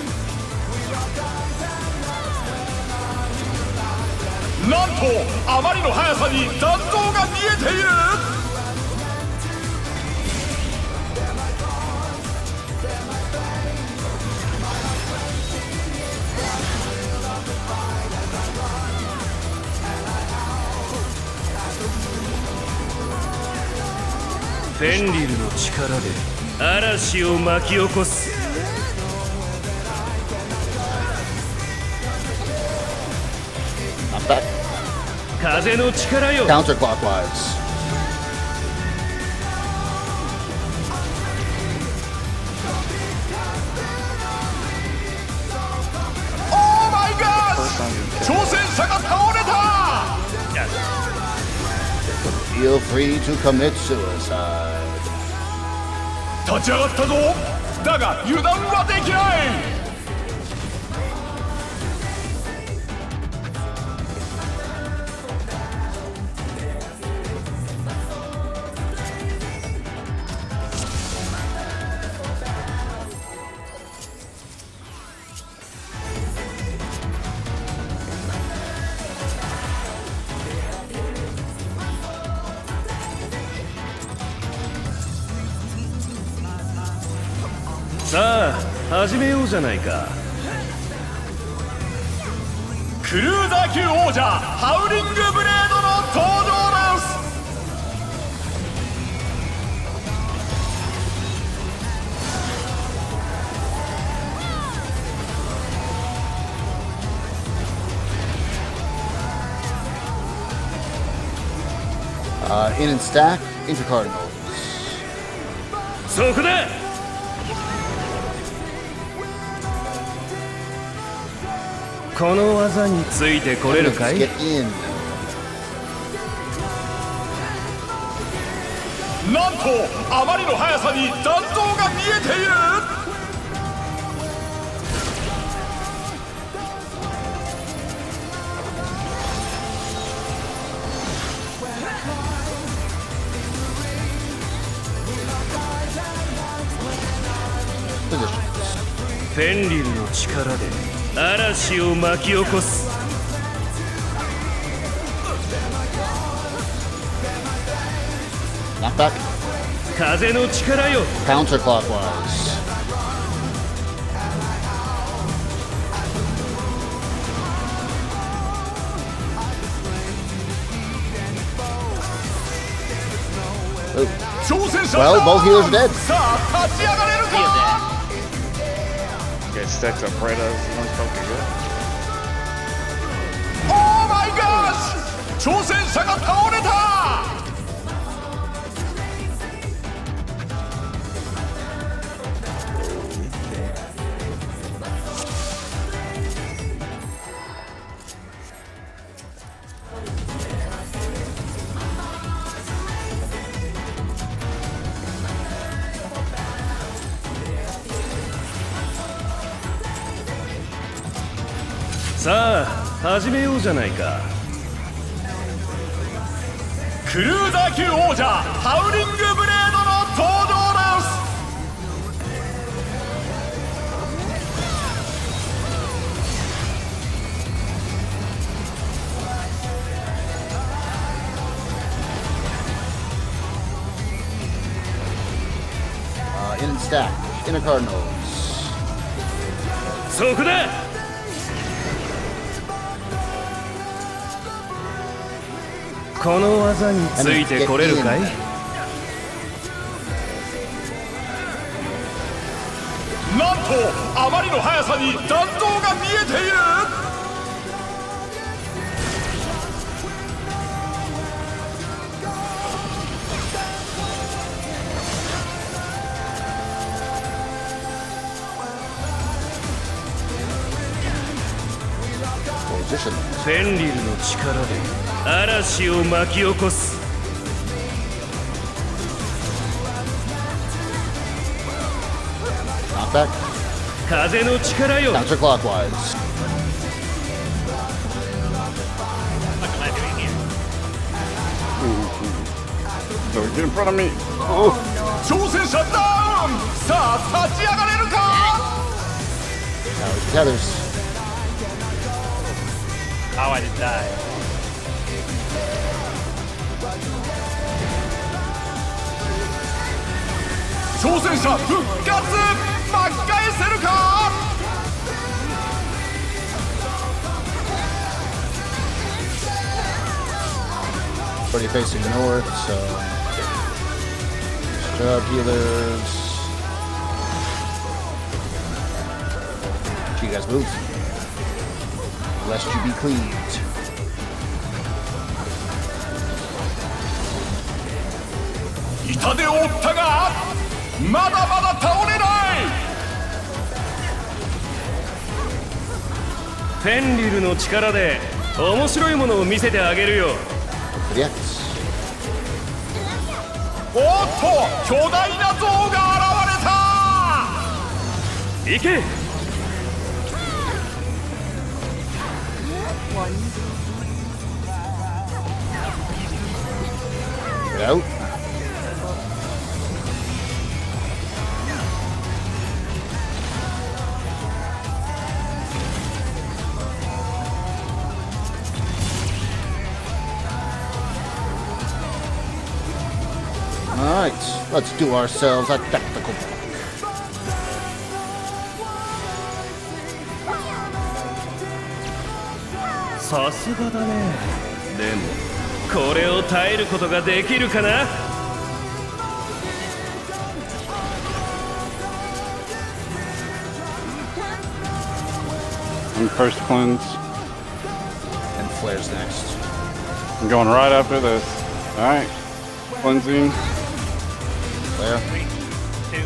なんとあまりの速さに残像が見えている。 フェンリルの力で嵐を巻き起こす。 Not bad. 風の力よ。 Counterclockwise. Oh my gosh! 挑戦者が倒れた。 Feel free to commit suicide. 立ち上がったぞ。だが油断はできない。さあ始めようじゃないか。クルーザー級王者ハウリングブレードの登場です。In and stack, intercardinals. そこだ。この技についてこれるかい？ Get in. なんとあまりの速さに弾道が見えている。フェンリルの力で嵐を巻き起こす。Knockback. 風の力よ。 Counterclockwise. Well, both healers are dead. さあ立ち上がれるか。Okay, stacks up right as one fucking good. オーマイガッシュ、挑戦者が倒れた。さあ始めようじゃないか。クルーザー級王者ハウリングブレードの登場です。In and stack, intercardinals. そこだ。この技についてこれるかい？なんとあまりの速さに弾道が見えている。フェンリルの力で嵐を巻き起こす。Knockback. 風の力よ。 Counterclockwise. So get in front of me. 挑戦者ダウン。さあ立ち上がれるか。 Now it's tethers. Oh, I didn't die. 挑戦者復活。巻き返せるか。 Already facing north, so job healers. You guys move, lest you be cleaved. 痛手を負ったがまだまだ倒れない。フェンリルの力で面白いものを見せてあげるよ。Yes. おっと巨大な像が現れ行け Get out. Alright, let's do ourselves a tactical block. さすがだね。でもこれを耐えることができるかな。 I'm first cleanse. And flares next. I'm going right after this. Alright. Cleansing. Flare. 3, 2,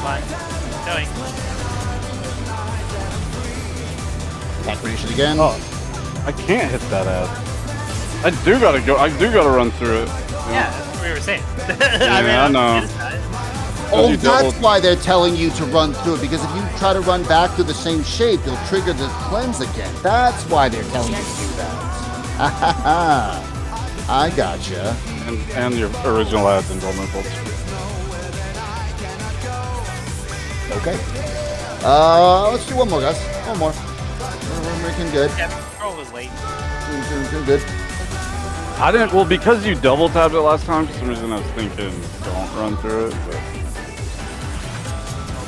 1. Going. Attack Venetian again. Oh, I can't hit that ad. I do gotta run through it. Yeah, that's what we were saying. Yeah, I know. Oh, you that's doubled- why they're telling you to run through it, because if you try to run back through the same shape, they'll trigger the cleanse again. That's why they're telling you to do that. I gotcha. And your original ads and vulnerable. Okay. Let's do one more, guys. One more. We're making good. Yeah, the control was late. Doing good. I didn't, well, because you double tapped it last time, for some reason I was thinking don't run through it, but.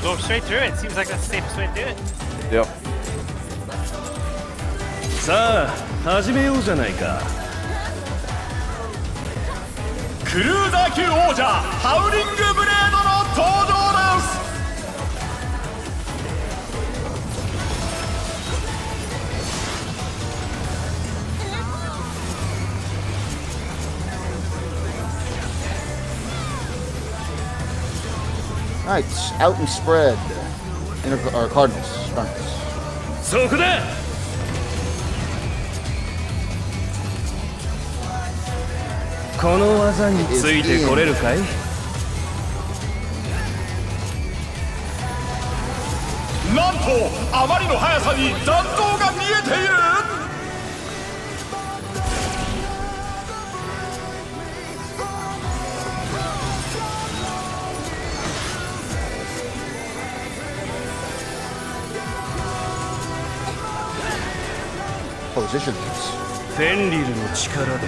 Go straight through it. Seems like that's the safest way to do it. Yep. さあ始めようじゃないか。クルーザー級王者ハウリングブレードの登場です。 Alright, out and spread. Or Cardinals. そこだ。この技についてこれるかい？ なんとあまりの速さに残像が見えている。 Positions. フェンリルの力で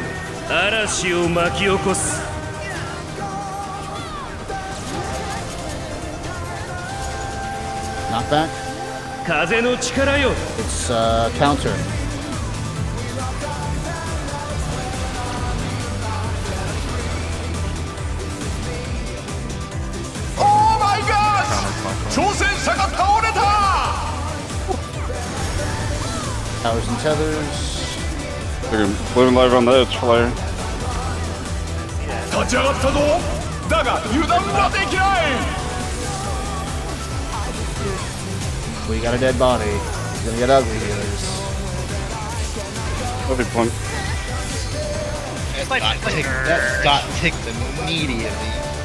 嵐を巻き起こす。 Knockback. 風の力よ。 It's counter. Oh my gosh! 挑戦者が倒れた。 Towers and tethers. They're living live on the edge, Flare. 立ち上がったぞ。だが油断はできない。 We got a dead body. It's gonna get ugly here. That'll be fun. That got ticked immediately.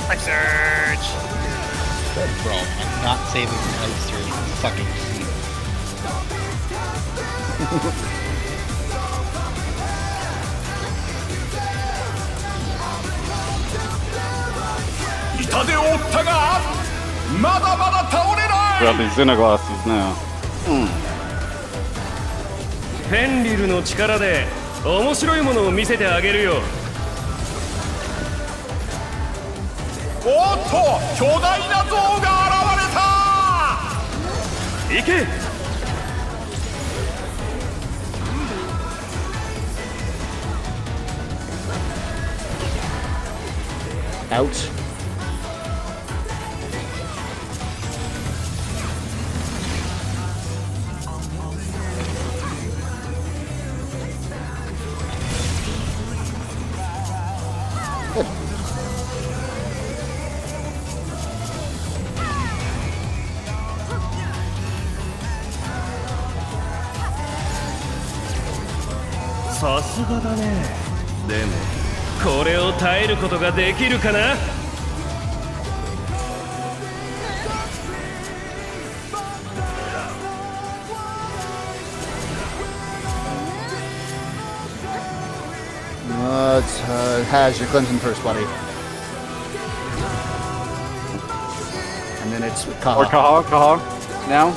Like surge. Bro, I'm not saving the ice through fucking heat. 痛手を負ったがまだまだ倒れない。 We got these Xenoglassies now. フェンリルの力で面白いものを見せてあげるよ。 おっと巨大な像が現れた。 行け。 Out. Good.さすがだね。でもこれを耐えることができるかな。It has your cleansing first, buddy. And then it's Kaha. Or Kaha. Now.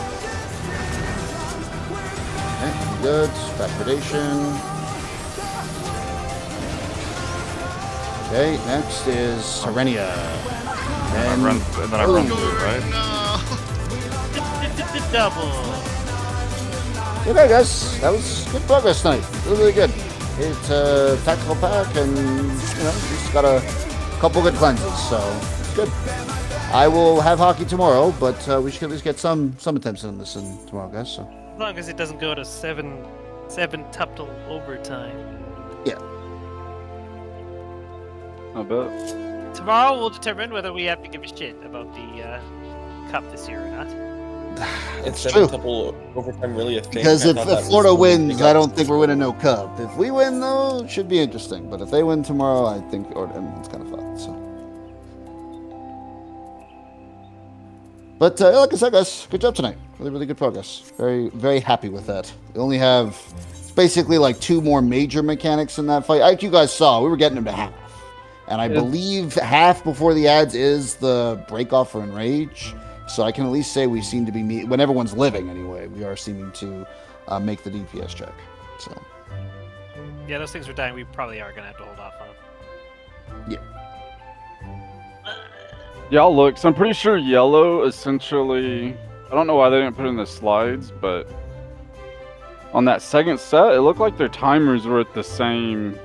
Okay, good. Back predation. Okay, next is Serenia. And then I run through, right? Double. Okay, guys, that was good progress tonight. Really good. It's a tactical pack, and just got a couple good cleanses, so it's good. I will have hockey tomorrow, but we should at least get some attempts on this tomorrow, guys. So As long as it doesn't go to seven tuptle overtime. yeah. I bet. Tomorrow we'll determine whether we have to give a shit about the cup this year or not. It's Is true. seven-tuple overtime really a thing? Because I if thought that was Florida really wins, big I up. don't think we're winning no cup. If we win, though, it should be interesting. But if they win tomorrow, I think it's kind of fun. So. But like I said, guys, good job tonight. Really, really good progress. Very, very happy with that. We only have basically like 2 more major mechanics in that fight. Like you guys saw, we were getting them to half. And I believe half before the ads is the break off for Enrage. So I can at least say we seem to be, when everyone's living anyway, we are seeming to make the DPS check. So. Yeah, those things are dying. We probably are going to have to hold off on. Yeah. Yeah, I'll look. So I'm pretty sure yellow essentially, I don't know why they didn't put it in the slides, but on that second set, it looked like their timers were at the same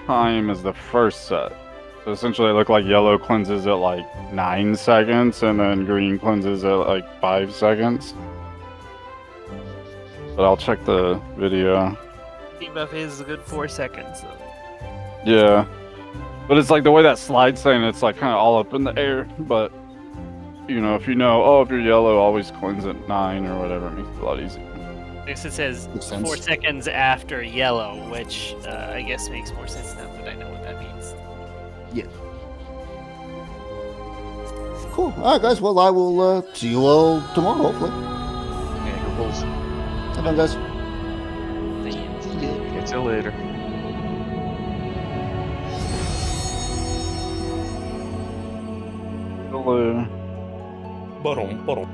time as the first set. So essentially it looked like yellow cleanses at like 9 seconds and then green cleanses at like 5 seconds. But I'll check the video. Debuff is a good 4 seconds. So. Yeah. But it's like the way that slide's saying it's like kind of all up in the air. But, if you know, if you're yellow, always cleanse at 9 or whatever, it makes it a lot easier. I guess it says 4 seconds after yellow, which I guess makes more sense now that I know what that means. Yeah. Cool. All right, guys. Well, I will see you all tomorrow, hopefully. Yeah, go Bulls. Have fun, guys. Catch you later. Hello. Ba-dum, ba-dum.